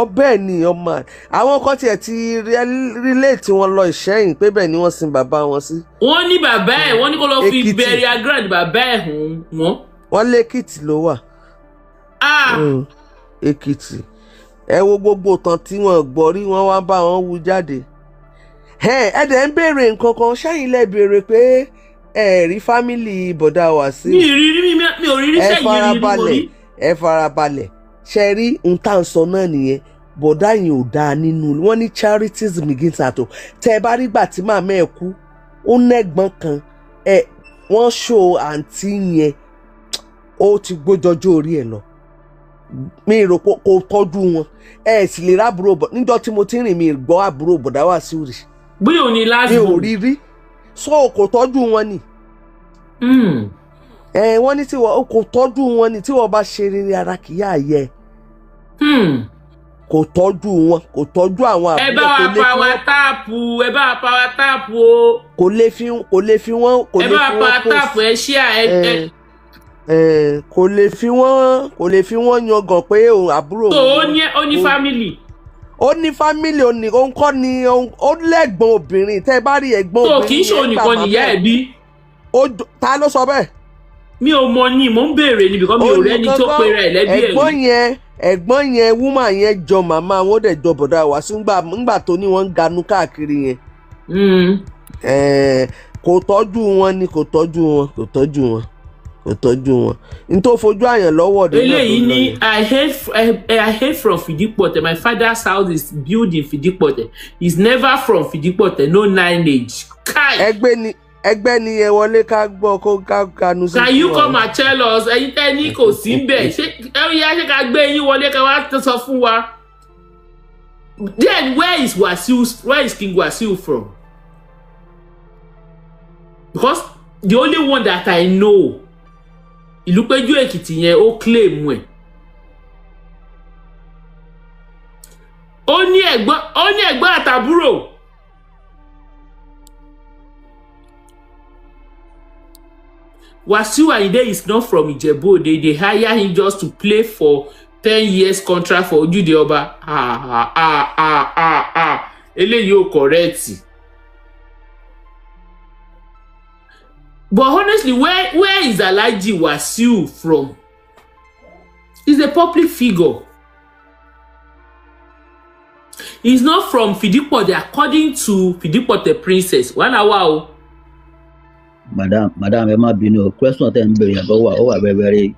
Speaker 5: ọbẹ̀ ni ọmọ àwọn kan tiẹ̀ ti relate wọn lọ Ìṣẹ́yìn pé bẹ́ẹ̀ ni wọ́n sin bàbá wọn sí.
Speaker 3: wọ́n ní bàbá ẹ̀ wọ́n ní kó lọ fi burial ground bàbá ẹ̀ hùn wọ́n.
Speaker 5: wọ́n lẹ́kìtì ló wà. Èkìtì ẹ wo gbogbo tán tí wọ́n gbọ́ rí wọ́n wá bá wọn wú jáde. ẹ dẹ̀ ń béèrè nǹkan kan ṣáyìn lẹ́ béèrè pé ẹ rí fámìlì bọ̀dá Wàsíù.
Speaker 3: mi ò rí sẹ́yìn rí.
Speaker 5: ẹ farabalẹ̀ ṣe rí nǹkan sọ náà nìyẹn bọ̀dá yìí ò dáa nínú wọn ní charities begins at home tẹ́ ẹ bá rí gbà tí màmá ẹ kú ó nẹ́gbọ́n kan wọ́n ṣó àǹtí yẹn ó ti gbójọjọ́ orí ẹ̀ lọ mi rò pé kò tọ́jú wọn sì lè rábúrò níjọ́ tí mo ti rìn mi gbọ́ àbúrò bọ̀dá Wàsíù rí
Speaker 3: bí òní lásìkò
Speaker 5: mi ò rí so kò tọ́jú wọn ni. wọ́n ní tí wọ́n kò tọ́jú wọn ni tí wọ́n bá ṣe rere ara kì í àyẹ. kò tọ́jú wọn kò tọ́jú àwọn àbúrò.
Speaker 3: ẹ bá wa power tap o.
Speaker 5: kò lè fi wọn.
Speaker 3: ẹ bá wa power tap ẹ ṣí à ẹ.
Speaker 5: kò lè fi wọ́n yangàn pé òun àbúrò.
Speaker 3: so ó ní family.
Speaker 5: ó ní family òun kọ́ ni ó lẹ́gbọ̀n obìnrin tẹ́ bá rí ẹ̀gbọ́n obìnrin.
Speaker 3: so kì í ṣe onìkan nìyá ẹ̀ bí.
Speaker 5: ta ló sọ bẹ́ẹ̀.
Speaker 3: mi ò mọ ni mò ń béèrè ni because mi ò rẹ́ni tó pera ẹ̀ lẹ́bí ẹ̀.
Speaker 5: ẹ̀gbọ́n yẹn woman yẹn jọ màmá wọn dẹ̀ jọ bọ̀dá wa sí ńgbà tó ní wọ́n ń ganú káàkiri yẹn. kò tọ́jú wọn n tó fojú àyàn lọ́wọ́ dé.
Speaker 3: eléyìí ni I hate from Fidipote. My father's house is built in Fidipote. He's never from Fidipote. No lineage.
Speaker 5: ẹgbẹ́ ni ẹ wọlé ká gbọ́ kó ká kanu sí.
Speaker 3: Can you come and tell us ẹ̀yin tẹ́ ní kò sí ń bẹ̀ ṣé ká gbé yín wọlé ká wá sọ fún wa. Then where is King Wasiu from? Because the only one that I know Ìlúpéjú Èkìtì yẹn ó claim ẹ̀. ó ní ẹ̀gbọ́n àtàbúrò. Wasiu Ayinde is not from Ijebu. They hire him just to play for 10 years contract for Ojude Oba. Eléyìí ò correct. But honestly, where is Alhaji Wasiu from? He's a public figure. He's not from Fidipote according to Fidipote princess. Wow.
Speaker 4: Madam, ẹ má bínú. Question tẹ́ ń béèrè àbọ̀ ó wà very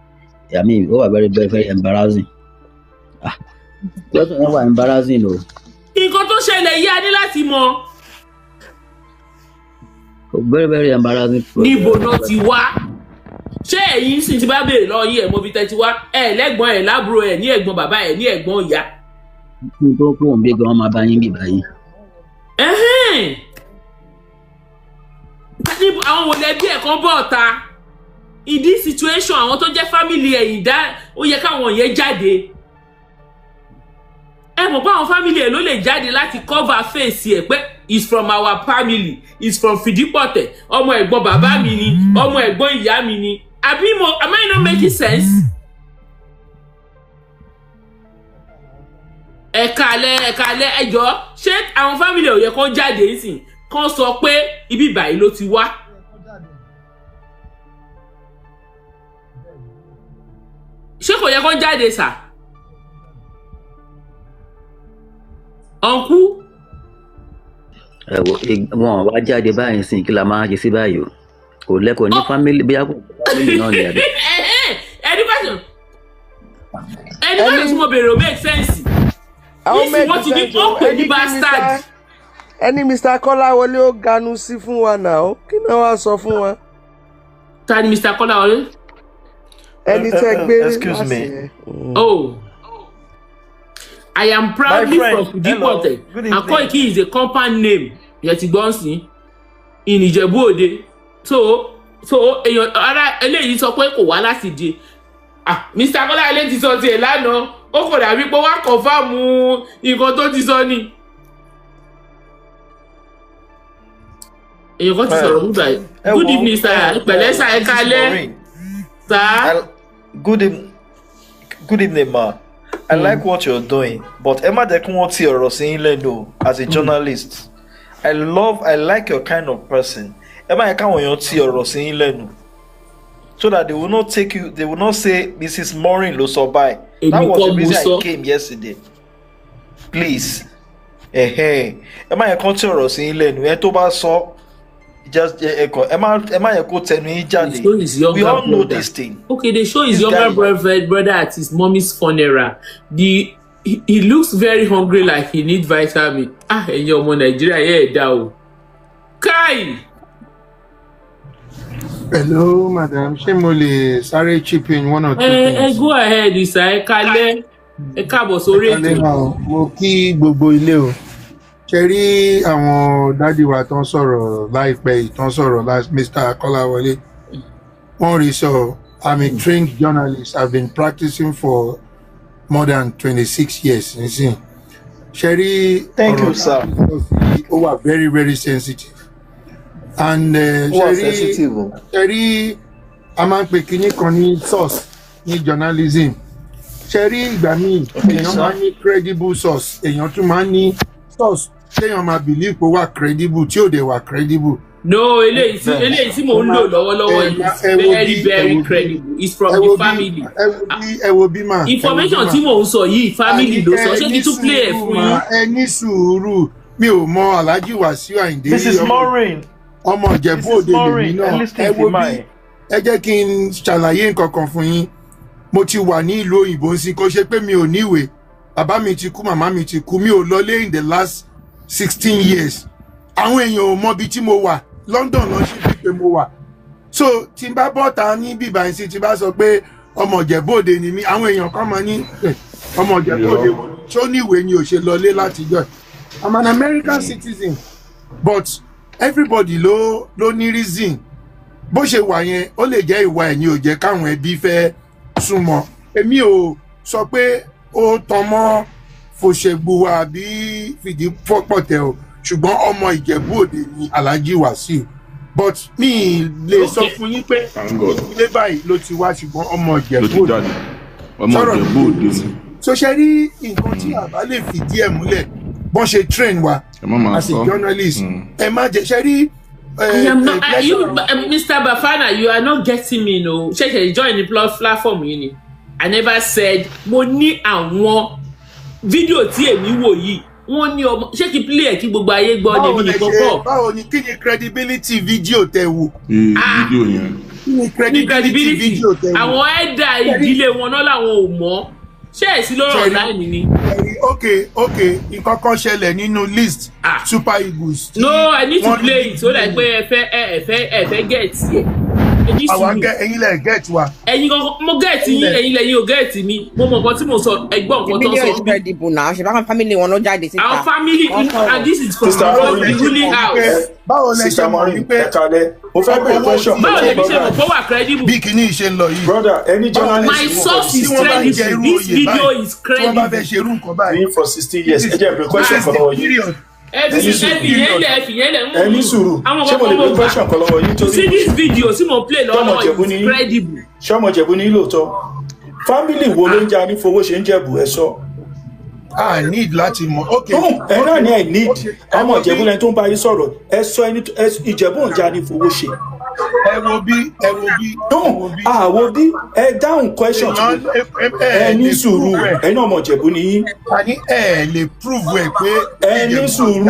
Speaker 4: embarrassing. Question yẹn wà embarrassing o.
Speaker 3: Nǹkan tó ṣẹlẹ̀ yìí a ní láti mọ̀.
Speaker 4: Very embarrassing.
Speaker 3: Níbo náà ti wá? Ṣé ẹ̀yin sì ti bá béèrè lọ́wọ́ yìí ẹ̀ mọ̀ bí tẹ́ ti wá? Ẹ̀ lẹ́gbọ̀n ẹ̀ lábúrò ẹ̀ ní ẹ̀gbọ́n bàbá ẹ̀ ní ẹ̀gbọ́n ìyá.
Speaker 4: Tó kú òun bí gan máa bá yín bí báyìí.
Speaker 3: Àwọn wò lẹ́bí ẹ̀ kan bọ̀ ọ̀ta. In this situation àwọn tó jẹ́ family ẹ̀yìn dá ó yẹ káwọn yẹn jáde. Ẹ mọ̀ pé àwọn family ẹ̀ ló lè jáde láti cover face ẹ̀ pé is from our family, is from Fidipote, ọmọ ẹ̀gbọ́n bàbá mi ni, ọmọ ẹ̀gbọ́n ìyá mi ni. Am I not making sense? Ẹ̀kálẹ̀ ẹjọ́ ṣé àwọn family ò yẹ kó jáde nísìn kán sọ pé ibi báyìí ló ti wá. Ṣé kò yẹ kó jáde sà? Ọ̀nkú.
Speaker 4: Wọn wá jáde báyìí sìn kí la máa ṣe sí báyìí o. Kò lẹ́kọ̀ọ́ ní family bí yàgò family náà ni àbí.
Speaker 3: Education tí mo bèrè ò make sense. Nísìnyí wọ́n ti ní ó pè ní bastard.
Speaker 5: Ẹni Mr. Kọ́láwọlé ó ganu sí fún wa náà kí náà wá sọ fún wa.
Speaker 3: Ta ni Mr. Kọ́láwọlé?
Speaker 5: Ẹni tẹ́ gbé
Speaker 6: excuse me.
Speaker 3: Oh, I am proudly from Fidipote. Akoiki is a compound name. Yetigbonsi in Ijebu Ode. So èèyàn ara eléyìí sọ pé kò wá láti di. Mr. Kọ́láwọlé ti sọ tiẹ̀ lánàá. Ó kò dàbí pé wá confirm nǹkan tó ti sọ ni. Èèyàn kan ti sọ̀rọ̀ mú báyìí. Good evening sir. Pẹ̀lẹ́ sir ẹ kálẹ́. Sir.
Speaker 6: Good evening ma. I like what you're doing, but Emma Dekunwoti or Rosin Lendo as a journalist. I like your kind of person. Emma Dekunwoti or Rosin Lendo. So that they will not take you, they will not say Mrs. Maureen Losobai. That was the reason I came yesterday. Please. Emma Dekunwoti or Rosin Lendo. Etoba saw just Emma Eko Tenu Ijade. We all know this thing.
Speaker 3: Okay, they show his younger brother at his mommy's funeral. He looks very hungry, like he needs vitamin. Ẹ̀yin ọmọ Nàìjíríà yẹ dá o. Kai.
Speaker 7: Hello, madam. Ṣé mo lè sáré chip in one or two things?
Speaker 3: Go ahead, Isa. Ẹ kálẹ́. Ẹ káàbọ̀ sórí ètò.
Speaker 7: Mo kí gbogbo ilé o. Ṣé rí àwọn dádì wa tán sọ̀rọ̀ láìpẹ́ yìí tán sọ̀rọ̀ Mr. Kọ́láwọlé. Wọ́n rí sọ, I'm a trained journalist. I've been practicing for more than 26 years. Ṣé rí
Speaker 6: thank you, sir.
Speaker 7: Ó wà very, very sensitive. And ṣé rí a máa ń pe kinní kan ní source ní journalism ṣe rí ìgbà míì èèyàn máa ń ní credible source èèyàn tún máa ń ní source téèyàn máa believe pé wà credible tí ò dé wà credible.
Speaker 3: No, eléyìí tí mò ń lò lọ́wọ́lọ́wọ́ is very credible. It's from the family.
Speaker 7: Ẹ wo bí mà.
Speaker 3: Information tí mò ń sọ yìí family ló sọ ṣé kí tún play ẹ̀ fún yín.
Speaker 7: Ẹ ní sùúrù mi ò mọ Alhaji Wasiu Ayinde.
Speaker 6: Mrs. Maureen.
Speaker 7: Ọmọ Ìjẹ̀bú Òde lèmi náà. Ẹ wo bí ẹ jẹ́ kí n ṣàlàyé nǹkan kan fún yín. Mo ti wà ní ìlú òyìnbó sí kó ṣe pé mi ò níwèé. Bàbá mi ti kú, màmá mi ti kú. Mi ò lọlé in the last 16 years. Àwọn èèyàn ò mọ ibi tí mo wà. London lọ sí bí pé mo wà so tí n bá bọ́ta ní bíbá yìí sí tí n bá sọ pé ọmọ Ìjẹ̀bú Òde ni mí àwọn èèyàn kan máa ní ọmọ Ìjẹ̀bú Òde tó níwèé ni ò ṣe lọlé látijọ́ I'm an American citizen but everybody ló ní reason bó ṣe wà yẹn ó lè jẹ́ ìwà ẹ̀ ni ò jẹ́ káwọn ẹbí fẹ́ súnmọ́ èmi ò sọ pé ó tan mọ́ fòṣègbù àbí fìdí fọ́pọ̀ tẹ o ṣùgbọ́n ọmọ Ìjẹ̀bú Òde ni Alhaji Wasiu but mi lè sọ fún yín pé ilé báyìí ló ti wá ṣùgbọ́n ọmọ Ìjẹ̀bú Òde sọ̀rọ̀ so ṣe rí nǹkan tí àbá lè fìdí ẹ̀ múlẹ̀ bọ́n ṣe train wa as a journalist ẹ má jẹ́ ṣe rí.
Speaker 3: Mr. Bafana, you are not getting me no ṣẹ̀ṣẹ̀ join the platform yìí ni I never said mo ní àwọn fídíò tí èmi wò yìí wọ́n ní ọmọ ṣé kí play ẹ̀ kí gbogbo ayé gbọ́ ní èmi nìkan pọ̀.
Speaker 7: Báwo ni kí ni credibility fídíò tẹ wò.
Speaker 1: Fídíò yẹn.
Speaker 7: Kí ni credibility fídíò tẹ wò.
Speaker 3: Àwọn ẹ̀dà ìdílé wọn náà làwọn ò mọ̀ ṣé ẹ̀ sí lọ́rọ̀ online ni.
Speaker 7: Okay nǹkan kan ṣẹlẹ̀ nínú list Super Eagles.
Speaker 3: No, I need to play it so that pé ẹ fẹ́ get ẹ̀.
Speaker 7: Àwọn ẹ̀yin lẹ get wa.
Speaker 3: Ẹ̀yin kankan mo get yín ẹ̀yin lẹ́yìn ò get mi mo mọ̀ nǹkan tí mo sọ ẹ̀gbọ́n nǹkan tó sọ.
Speaker 8: Ìbílẹ̀ ìjọba ìdìbò náà ṣe báwọn family wọn ló jáde síta.
Speaker 3: Our family and this is from the ruling house.
Speaker 7: Báwo lẹ ṣe mọ̀ wípé
Speaker 6: mo fẹ́ bẹ̀rẹ̀ question.
Speaker 3: Báwo lẹ ṣe mọ̀ pé wà credible.
Speaker 7: Bí kìíní ṣe ń lọ yìí.
Speaker 6: Brother, any journalist.
Speaker 3: My source is credible. This video is credible.
Speaker 7: Tí wọ́n bá fẹ́ ṣe irú nǹkan báyìí.
Speaker 6: For 16 years. Ẹ jẹ́ bẹ̀rẹ̀ question for lọ́wọ́ yìí. Ẹni sùúrù ṣé mo lè gbé question kan lọ́wọ́ yìí torí.
Speaker 3: See this video tí mo play lọ́wọ́ is credible.
Speaker 6: Ṣé ọmọ Ìjẹ̀bú ní lóòótọ́? Family wo ló ń jẹ́ anífowó ṣe ń Jẹ̀bú ẹ sọ?
Speaker 7: I need láti mọ̀. Okay.
Speaker 6: Ẹ náà ní I need ọmọ Ìjẹ̀bú lẹni tó ń bá yín sọ̀rọ̀ ẹ sọ ẹni Ìjẹ̀bú ń jẹ́ anífowó ṣe.
Speaker 7: Ẹ wo bí.
Speaker 6: Àwo bí ẹ dáhùn question tó ẹ ní sùúrù ẹ náà ọmọ Ìjẹ̀bú ní yín.
Speaker 7: Àní ẹ lè prove ẹ pé.
Speaker 6: Ẹ ní sùúrù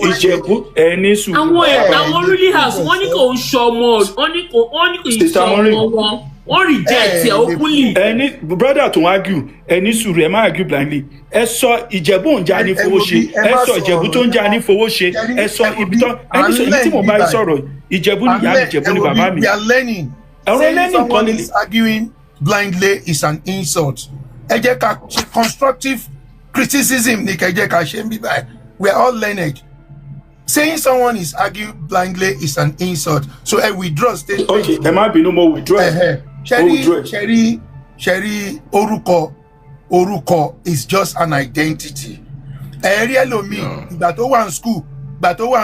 Speaker 6: Ìjẹ̀bú ẹ ní sùúrù.
Speaker 3: Àwọn ruling house wọ́n ní kò ń ṣọmọ wọ́n ní kò ń ṣọmọ wọn. Wọ́n reject ẹ̀ openly.
Speaker 6: Ẹni brother tó ń argue ẹni sùúrù ẹ má argue blindly. Ẹ sọ Ìjẹ̀bú ń já ní fowó ṣe. Ẹ sọ Ìjẹ̀bú tó ń já ní fowó ṣe. Ẹ sọ ibi tán. Ẹni sọ ibi tí mo bá yín sọ̀rọ̀ Ìjẹ̀bú ni ìyá mi Ìjẹ̀bú ni bàbá mi.
Speaker 7: We are learning. Saying someone is arguing blindly is an insult. Ẹ jẹ́ ká ṣe constructive criticism ní kẹ́ jẹ́ ká ṣe ń bí báyìí. We are all learned. Saying someone is arguing blindly is an insult. So I withdraw statement.
Speaker 6: Okay, ẹ má bínú mo withdraw.
Speaker 7: Ṣẹ̀rí orúkọ is just an identity. Ẹ̀rí ẹlòmíì ìgbà tó wà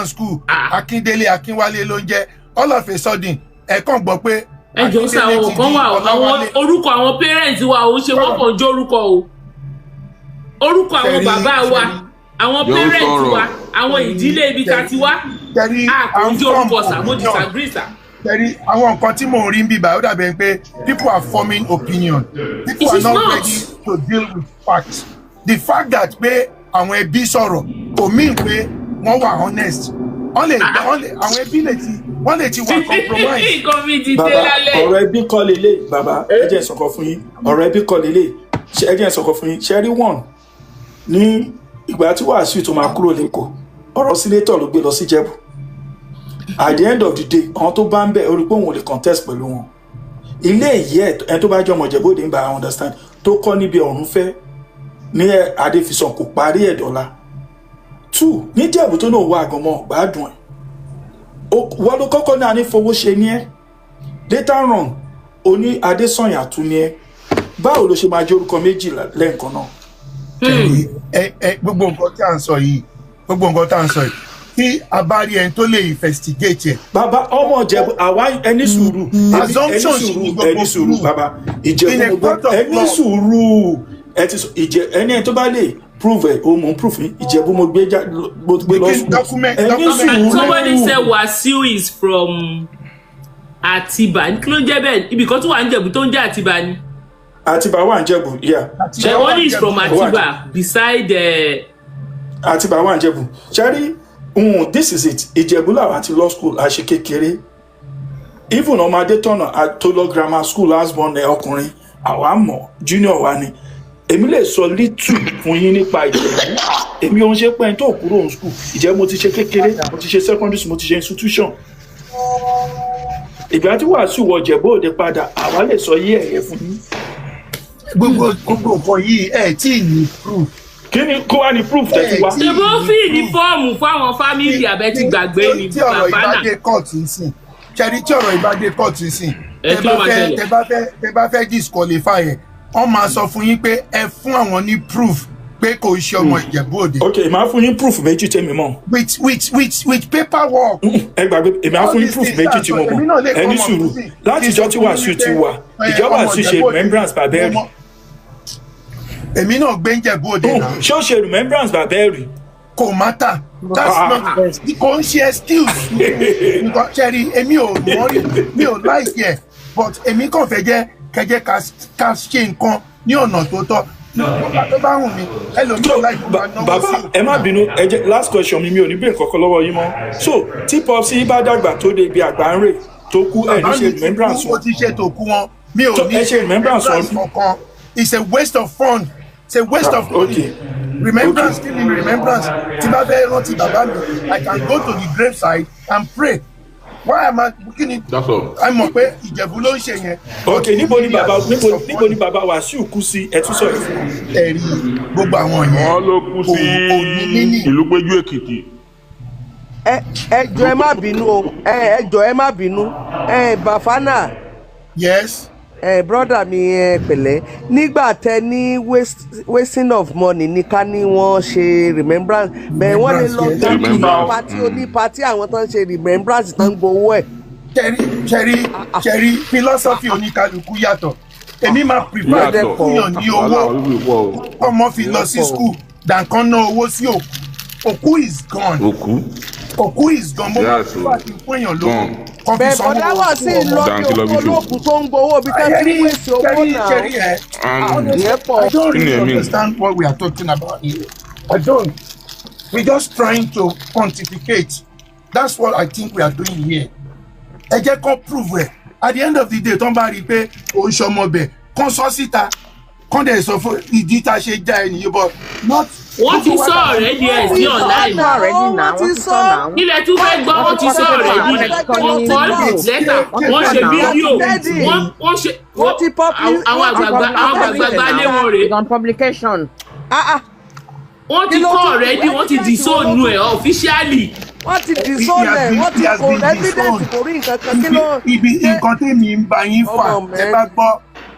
Speaker 7: ní school Akíndélé Akínwálé ló ń jẹ́ all of a sudden ẹ kàn gbọ́ pé
Speaker 3: ẹjọ́ sí àwọn kan wà àwọn orúkọ àwọn parents wa ò ń ṣe wọ́n kàn jó orúkọ o orúkọ àwọn bàbá wa àwọn parents wa àwọn ìdílé ibi tá ti wá àkójọ orúkọ sàmó disagree sà.
Speaker 7: Tẹ́rí àwọn nǹkan tí mò ń rí ń bíbá ó dàbẹ̀ pé people are forming opinion. People are not ready to deal with facts. The fact that pé àwọn ẹbí sọ̀rọ̀ kò mean pé wọ́n wà honest. Àwọn ẹbí wọ́n lè ti wà compromise.
Speaker 6: Bàbá ọ̀rọ̀ ẹbí kọ́ lélẹ̀ bàbá ẹ jẹ́ sọ̀kọ̀ fún yín ọ̀rọ̀ ẹbí kọ́ lélẹ̀ ẹ jẹ́ sọ̀kọ̀ fún yín ṣẹ́rí one ní ìgbà tí Wàsíù tó máa kúrò lẹ́kọ̀ọ́ ọ̀rọ̀ sínétọ̀ ló gbé lọ sí Ìjẹ̀bú. At the end of the day àwọn tó bá ń bẹ̀ orí pé òun ò lè contest pẹ̀lú wọn ilé ìyẹ́ ẹni tó bá jẹ́ ọmọ Ìjẹ̀bú Òde ń bá understand tó kọ́ níbi ọ̀run fẹ́ ní Adéfisàn kò parí ẹ̀ dọ́là 2 ní Ìjẹ̀bú tó náà wà àgànmọ́ gbádùn ẹ̀ wọ́n ló kọ́kọ́ náà ní fowó ṣe ní ẹ́ later on Oni Adésànyà tún ní ẹ́ báwo ló ṣe máa jẹ́ orúkọ méjì lẹ́ẹ̀kan náà.
Speaker 7: Gbogbo nǹkan tí à ń sọ yìí kí abárí ẹni tó lè investigate ẹ̀.
Speaker 9: bàbá ọmọ Ìjẹ̀bú àwa ẹni sùúrù ẹni sùúrù bàbá Ìjẹ̀bú ẹni sùúrù ẹni tó bá lè prove ẹ o mo prove Ìjẹ̀bú mo gbé lọ sùn ẹni sùúrù.
Speaker 3: Somebody said Wasiu is from Atiba kí ló ń jẹ́ bẹ́ẹ̀ ibì kan tó wà ní Ìjẹ̀bú tó ń jẹ́ Atiba ni. Atiba
Speaker 9: wà ní Ìjẹ̀bú yeah.
Speaker 3: The one is from Atiba beside
Speaker 9: Atiba wà ní Ìjẹ̀bú ṣẹ́rí this is it Ìjẹ̀bú làwọn àti law school àṣẹ kékeré even ọmọdé tọ̀nà tó lọ grammar school last born ọkùnrin àwa mọ̀ junior wa ni èmi lè sọ little fún yín nípa Ìjẹ̀bú èmi ò ń ṣe pẹ́yìn tó kúrò ní school Ìjẹ̀bú mo ti ṣe kékeré mo ti ṣe secondary school mo ti ṣe institution ìgbà tí Wàsíù wọ Ìjẹ̀bú Òde padà àwa lè sọ yí ẹ̀yẹ fún yín.
Speaker 7: gbogbo nǹkan yìí ẹ̀ tí ì ní proof.
Speaker 9: kí ni kó wá ní proof tẹ́tí wá.
Speaker 3: ṣèbó fi ní fọ́ọ̀mù fáwọn fámìlì abẹ́ ti gbàgbé ní
Speaker 7: tí ọ̀rọ̀
Speaker 3: bàbá náà.
Speaker 7: ìbádé court ń sìn ṣẹ́ni tí ọ̀rọ̀ ìbádé court ń sìn tẹ bá fẹ́ disqualify ẹ̀ wọ́n máa sọ fún yín pé ẹ fún àwọn ní proof pé kò ṣe ọmọ Ìjẹ̀bú Òde.
Speaker 9: ok màá fún yín proof méjì tẹ́mi mọ̀.
Speaker 7: with paperwork.
Speaker 9: ẹ gbàgbé èmi á fún yín proof méjì tí mo mọ̀ ẹni sùúrù láti ìjọ tí Wàsíù ti wà ìjọba Wàsíù ṣe remembrance bàbá ẹ̀rì.
Speaker 7: èmi náà gbé Ìjẹ̀bú Òde náà.
Speaker 9: ṣé ó ṣe remembrance bàbá ẹ̀rì.
Speaker 7: kò matter that's not kò ń ṣe excuse. nǹkan ṣẹ́rí èmi ò mọ́rí mi ò like ẹ̀ but èmi kàn fẹ́ jẹ́ kẹjẹ ká ṣe nǹkan ní ọ̀nà tó tọ́ tó bá wù mí ẹlòmíràn láì fún wa náwó sí.
Speaker 9: bàbá ẹ má bínú ẹ jẹ́ last question mi ò ní bèrè kankan lọ́wọ́ yín mọ́ so tí Popsi bá dàgbà tó dé ibi àgbà ń rè tó kú ẹ ní ṣe remembrance wọn.
Speaker 7: mo ti ṣe tó kú wọn mi ò ní
Speaker 9: ṣe remembrance
Speaker 7: kankan it's a waste of fund it's a waste of money. Remembrance kí ni remembrance tí bá fẹ́ rántí bàbá mi I can go to the grave side and pray. Why am I looking at I'm mọ̀ pé Ìjẹ̀bú ló ń ṣe yẹn.
Speaker 9: Ok níbo ni bàbá Wàsíù kú sí ẹ tún sọ̀rọ̀ fún.
Speaker 7: Ẹ̀rí gbogbo àwọn yẹn.
Speaker 1: Wọ́n ló kú sí ìlú Péjú Èkìtì.
Speaker 5: Ẹ jọ̀ọ́ ẹ má bínú o ẹ jọ̀ọ́ ẹ má bínú Bafana.
Speaker 7: Yes.
Speaker 5: Brother mi pẹ̀lẹ́ nígbà tẹ ní wasting of money ní ká ní wọ́n ṣe remembrance bẹ́ẹ̀ wọ́n lè lọ gbàgbé pati onípati àwọn tó ń ṣe remembrance tó ń gbowó ẹ̀.
Speaker 7: ṣẹ̀rí philosophy oníkálukú yàtọ̀ èmi máa prefer fúnyàn ní owó ọmọ fi lọ sí school than kan ná owó sí òkú is gone òkú is gone mo máa prefer kí fún èèyàn lówó.
Speaker 5: bẹ́ẹ̀ bọ́dá wà sí ìlọ́bí olókùn tó ń gbowó bí tẹ́ fi wéṣẹ̀ owó náà.
Speaker 7: I don't really understand what we are talking about here. I don't. We're just trying to pontificate. That's what I think we are doing here. Ẹ jẹ́ kó prove ẹ̀. At the end of the day, tó ń bá rí i pé òun ṣọmọ bẹ̀ kán sọ síta kán dẹ̀ sọ fún ìdí tá a ṣe já ẹ nìyí but not.
Speaker 3: wọ́n ti sọ ọ̀rẹ́ di ẹ̀ sí online. ilẹ̀ tún fẹ́ gbọ́ wọ́n ti sọ ọ̀rẹ́ di wọ́n kọ́ lẹ́tà wọ́n ṣe fídíò wọ́n ṣe àwọn àgbààgbà lé wọn rè. wọ́n ti kọ́ ọ̀rẹ́ di wọ́n ti dìsóònù ẹ̀ officially.
Speaker 5: wọ́n ti dìsóònù ẹ̀ wọ́n ti kò evidence kò rí nǹkan kan kí ló.
Speaker 7: ibi nǹkan tèmi ń bá yín fà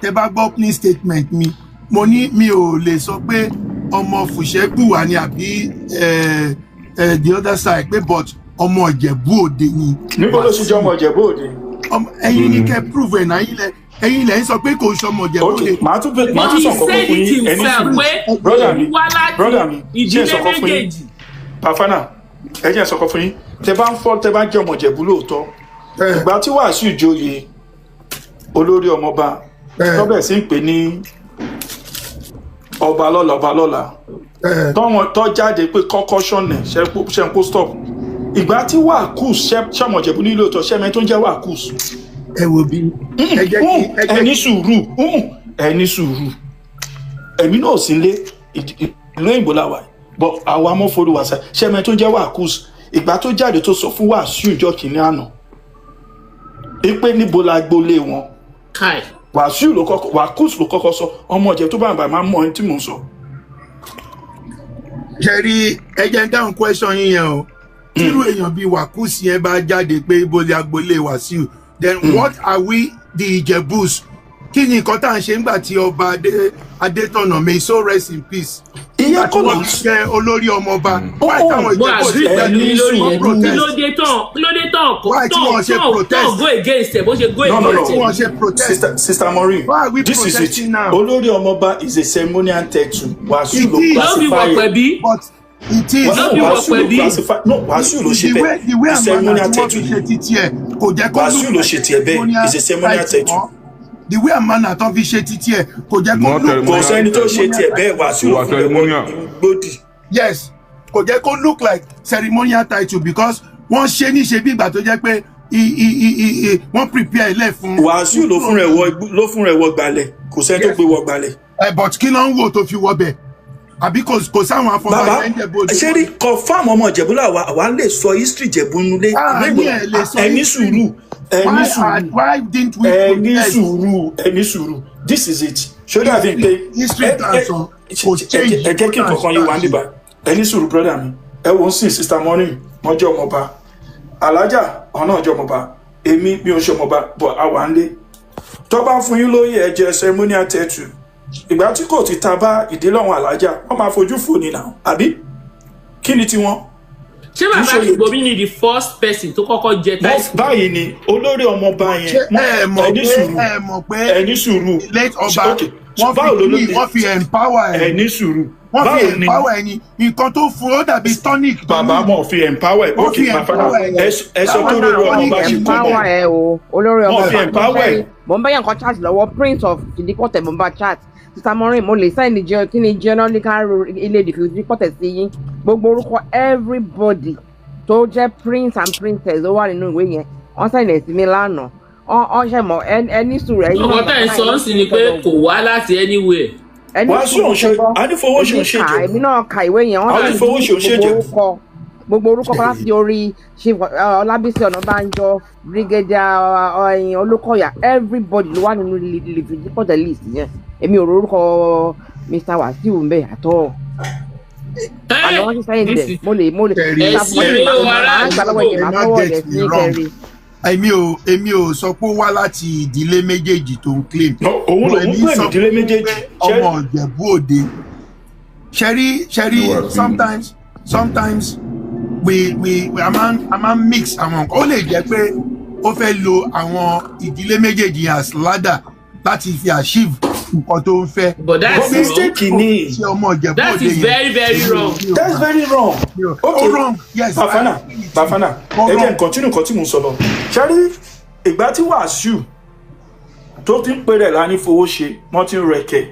Speaker 7: tẹ bá gbọ́ opening statement mi mo ní mi ò lè sọ pé ọmọ Fùṣẹ́gbùwà ni àbí the other side pé but ọmọ Ìjẹ̀bú Òde ni.
Speaker 9: níbo ló ṣe jẹ́ ọmọ Ìjẹ̀bú Òde.
Speaker 7: ẹ̀yin ni kẹ́ prove ẹ̀ náà ẹ̀yin lẹ ń sọ pé kò ń ṣọmọ Ìjẹ̀bú Òde.
Speaker 9: màá tún sọ kọ́kọ́ fún yín ẹni sùn brother mi ṣe sọkọ fún yín Bafana ẹ jẹ́ sọkọ fún yín tẹ bá ń fọ́ tẹ bá jẹ́ ọmọ Ìjẹ̀bú lóòótọ́ ìgbà tí Wàsíù joyè olórí ọmọọba tọ́bẹ̀ sí ń pè ní ọba lọ́la tó jáde pé kọ́kọ́ ṣọ̀nẹ̀ ṣẹ́ńkó stop ìgbà tí Wàkúùs ṣọmọ Ìjẹ̀bú nílò tó ṣẹ́mẹ́ tó ń jẹ́ Wàkúùs.
Speaker 7: ẹ wo bí
Speaker 9: ẹni sùúrù ẹ̀mí náà sì lé ìlú òyìnbó làwà but àwọn amóforíwàsá ṣẹ́mẹ́ tó ń jẹ́ Wàkúùs ìgbà tó jáde tó sọ fún Wàsíù ìjọ kìíní àná pé níbo la gbolé wọn. Wàsíù ló kọ́kọ́ Wàkúùs ló kọ́kọ́ sọ ọmọ Ìjẹ̀bú tó bá ń bá máa mọ ẹni tí mò ń sọ.
Speaker 7: ṣẹ́rí ẹjẹ́ ń dáhùn question yín yẹn o tírú èèyàn bíi Wàkúùs yẹn bá jáde pé ibo ni agboolé Wàsíù then what are we the Ìjẹ̀bús kí ni nǹkan tá à ń ṣe nígbà tí ọba Adétọ̀nà may so rest in peace
Speaker 9: ìyẹn kọ́ ló
Speaker 7: wọ́n jẹ́ olórí ọmọọba. why táwọn
Speaker 3: mo
Speaker 7: Ìjẹ̀bú
Speaker 3: agree
Speaker 7: ṣe
Speaker 3: pẹ̀lú yín lórí yẹn
Speaker 7: protest?
Speaker 3: kí ló dé tán
Speaker 7: Why tí wọ́n ṣe protest?
Speaker 3: go against ẹ̀ bó ṣe go
Speaker 9: No,
Speaker 3: against
Speaker 7: tí wọ́n
Speaker 3: ẹ̀.
Speaker 7: ṣe protest?
Speaker 9: Sister Maureen,
Speaker 7: Why are we
Speaker 9: this is
Speaker 7: protesting
Speaker 9: it.
Speaker 7: now?
Speaker 9: Olórí ọmọọba is a ceremonial title. Wàásù ló
Speaker 7: It is.
Speaker 3: ló fi wọ̀
Speaker 9: classify
Speaker 3: pẹ̀bí.
Speaker 7: but it is.
Speaker 3: Wọ́n fi wọ̀ pẹ̀bí.
Speaker 9: No, Wàásù ló ṣe
Speaker 7: the way
Speaker 9: bẹ́ẹ̀. It's ceremonial
Speaker 7: àmàlà tí wọ́n fi
Speaker 9: title.
Speaker 7: ṣe títí ẹ̀ kò jẹ́ kó
Speaker 9: Wàásù ló ṣe tiẹ̀ bẹ́ẹ̀. It's a ceremonial title.
Speaker 7: mọ́. The way àmàlà tó fi ṣe títí ẹ̀ kò jẹ́ kó
Speaker 1: Not
Speaker 7: look.
Speaker 9: Kò sẹ́ni tó ṣe tiẹ̀ bẹ́ẹ̀ Wàásù ló fún
Speaker 1: ceremonial.
Speaker 9: gbòdì.
Speaker 7: Yes, kò jẹ́ kó look like ceremonial title because wọ́n ṣe ní ṣe bí ìgbà tó jẹ́ pé wọ́n prepare ilẹ̀ fún.
Speaker 9: Wàásù ló fún rẹ̀ wọ gbalẹ̀. Kò sẹ́ni tó gbé wọ gbalẹ̀.
Speaker 7: But kí ló ń wò tó fi wọ bẹ̀? Àbí kò sáwọn
Speaker 9: Bàbá
Speaker 7: afọbajẹ ń Ìjẹ̀bú Òde.
Speaker 9: ṣé rí confam ọmọ Ìjẹ̀bú làwa àwa lè sọ history Ìjẹ̀bú nulẹ̀. Ẹni sùúrù.
Speaker 7: Why didn't we
Speaker 9: Ẹni sùúrù. This is it. Ṣé dàbí pé
Speaker 7: history transfer kò change.
Speaker 9: ẹ jẹ́ kí nǹkan kan yé wa níbà. Ẹni sùúrù brother mi. Ẹ wo ń sìn Sister Maureen wọ́n jẹ́ ọmọọba. Alájà ọ̀nà ọjọ́ ọmọọba. Èmi mi ò ṣe ọmọọba bọ̀ àwa ń lé. Tó bá fún yín lóye ẹ̀jẹ̀ ceremonial title. Ìgbà tí kò ti ta bá ìdílé àwọn alájà wọ́n máa fojú fò ní náà àbí kí ni tiwọn.
Speaker 3: ṣé bàbá Ìgbòmí ni the first person tó kọ́kọ́ jẹ táìsì.
Speaker 9: Báyìí ni olórí ọmọọba yẹn ẹni sùúrù
Speaker 7: late ọba wọ́n fi empower ẹ̀.
Speaker 9: ẹni sùúrù
Speaker 7: wọ́n fi empower ẹ̀ ni nǹkan tó fún ó dàbí tonic.
Speaker 9: bàbá mọ̀ fi empower ẹ̀
Speaker 7: Wọ́n fi empower ẹ̀.
Speaker 9: ẹ̀sọ́ tó lórí ọmọọba ṣe kọ́
Speaker 8: empower ẹ o olórí ọmọ
Speaker 9: Wọ́n fi empower ẹ̀.
Speaker 8: mo ń bẹ́yàn kan chat lọ́wọ́ prince of fìdíkọ̀tẹ̀ mo ń bá chat Sister Maureen mo lè send kí ni genealogical ilé ìdìfìdíkọ̀tẹ̀ sí yín gbogbo orúkọ everybody tó jẹ́ prince and princess ó wà nínú ìwé yẹn wọ́n send ẹ̀ sí mi lánàá wọ́n ṣe mọ̀ ẹni sùúrù ẹ̀yìn.
Speaker 3: ọkọ tẹ̀ ń sọ ń sì ni pé kò wá láti anywhere.
Speaker 9: wàá sùn òṣè ànífowóṣe òṣè jẹ
Speaker 8: èmi náà ka ìwé yẹn wọ́n sọ gbogbo orúkọ kan láti orí Ọlábísí Ọ̀nàbánjọ brigadier Olúkọ̀yà everybody ló wà nínú ìdìkọ̀tẹ̀ list yẹn èmi ò rorúkọ Mr. Wasiu mbẹ àtọ àná wọn ti sẹ́yìn dẹ mo lè
Speaker 7: èmi ò sọ pé ó wá láti ìdílé méjèèjì tó ń claim.
Speaker 9: òun lòun claim ìdílé méjèèjì.
Speaker 7: ọmọ Ìjẹ̀bú Òde ṣẹ́rí sometimes we a máa ń mix àwọn nǹkan ó lè jẹ́ pé ó fẹ́ lo àwọn ìdílé méjèèjì as ladder láti fi achieve nǹkan tó ń fẹ́.
Speaker 3: But that's
Speaker 9: mistake ni.
Speaker 3: That is very very wrong.
Speaker 9: That's very wrong.
Speaker 7: Okay. Wrong. Yes.
Speaker 9: Bafana ẹ jẹ́ continue nǹkan tí mo sọ lọ. ṣẹ́rí ìgbà tí Wàsíù tó ti ń pè rẹ̀ láni fowó ṣe wọ́n ti ń rẹ̀kẹ̀.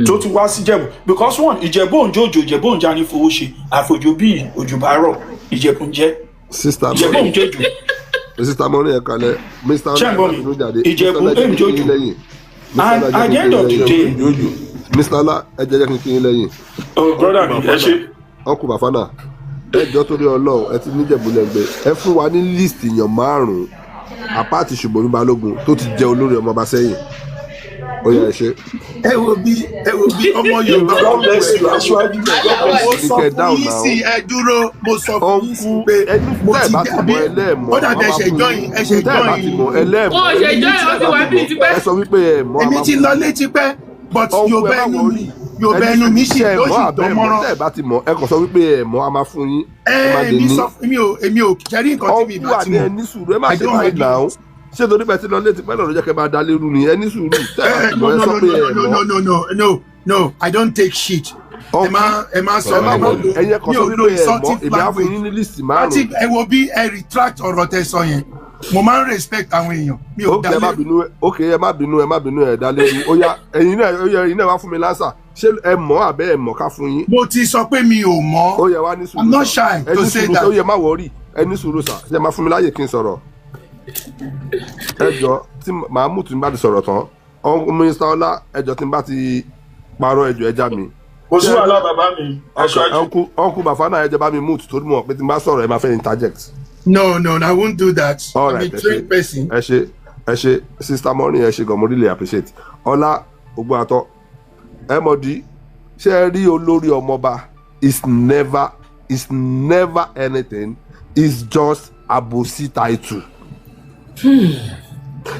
Speaker 9: tó ti wá sí Ìjẹ̀bú because one Ìjẹ̀bú òǹjọ́jọ́ Ìjẹ̀bú òǹjà ní fowó ṣe àfojò bíi òjòbárọ̀ Ìjẹ̀bú ń jẹ́ Ìjẹ̀bú òǹjọ́jọ́.
Speaker 10: Sister Maureen ẹ̀kalẹ̀ Mr.
Speaker 9: Ìjẹ̀bú òǹjọ́jọ́ and at the end of the day
Speaker 10: Mr. Ala ẹ jẹ́ kí n kí yín lẹ́yìn.
Speaker 9: Oh brother mi ẹ ṣe.
Speaker 10: Uncle Bafana ẹ jọ torí Ọlọ́run ẹ ti níjẹ̀bú lẹ́gbẹ̀ẹ́ ẹ fún wa ní list èèyàn márùn-ún apáàtì Ṣùbọ́mi Balógun tó ti jẹ́ olórí ọmọọba sẹ́yìn ó yẹ ẹ ṣe.
Speaker 7: ẹ wo bí ọmọ Yorùbá
Speaker 9: God bless you aṣáájú
Speaker 7: mo sọ fún yín sí ẹ dúró mo sọ fún yín sí pé mo ti dàbí ó dàbí ẹsẹ̀ jọyìn
Speaker 3: ó ṣe jọyìn ó ti wá bí tipẹ́.
Speaker 10: ẹ sọ wípé ẹ mọ
Speaker 7: èmi ti lọ létí pẹ́ but Yorùbá ẹnu mi sì ló sì dán mọ́rán.
Speaker 10: tẹ́ ẹ bá ti mọ̀ ẹ kàn sọ wípé ẹ mọ̀ a máa fún yín.
Speaker 7: èmi ò kẹrí nǹkan tí mi bá ti mọ̀.
Speaker 10: ọkùnrin ẹni sùúrù ẹ má ṣe báyìí náà ṣé torí bẹ́ẹ̀ ti lọ létí pẹ́ lọ́dọ̀ jẹ́ kẹ́ bá da lérú ni ẹni sùúrù tẹ́ ẹ bá ti mọ̀ ẹ sọ pé ẹ mọ̀.
Speaker 7: No, I don't take shit. ẹ má sọ
Speaker 10: ẹyẹ kan sọ wípé ẹ mọ̀ èmi á fún yín ní list márùn-ún.
Speaker 7: ẹ wo bí ẹ retract ọ̀rọ̀ tẹ́ sọ yẹn mo máa ń respect àwọn èèyàn mi ò dá lérú.
Speaker 10: ok ẹ má bínú ẹ dá lérú ó yá ẹ̀yin náà wá fún mi lánsà ṣé ẹ mọ̀ àbẹ́ ẹ mọ̀ ká fún yín.
Speaker 7: mo ti sọ pé mi ò mọ̀.
Speaker 10: ó yẹ wá ní sùúrù.
Speaker 7: I'm not shy to say that.
Speaker 10: ó yẹ má wọrí ẹni sùúrù sà ṣe máa fún mi láàyè kí n sọ̀rọ̀. ẹ jọ tí Mahmood tí n bá ti sọ̀rọ̀ tán Mr. Ọlá ẹ jọ tí n bá ti parọ́ ẹjọ́ ẹja mi.
Speaker 9: kò sí wàhálà bàbá mi aṣáájú.
Speaker 10: Uncle Bafana ẹ jẹ́ bá mi mute torí mọ̀ pé tí n bá sọ̀rọ̀ ẹ máa fẹ́ interject.
Speaker 7: No, I won't do that.
Speaker 10: All
Speaker 7: I'm
Speaker 10: right,
Speaker 7: a trained person.
Speaker 10: ẹ ṣe Sister Maureen ẹ ṣe gan mo really appreciate. Ọlá ogbó àtọ ẹ mọ̀ di ṣé ẹ rí olórí ọmọọba is never anything is just àbòsí title.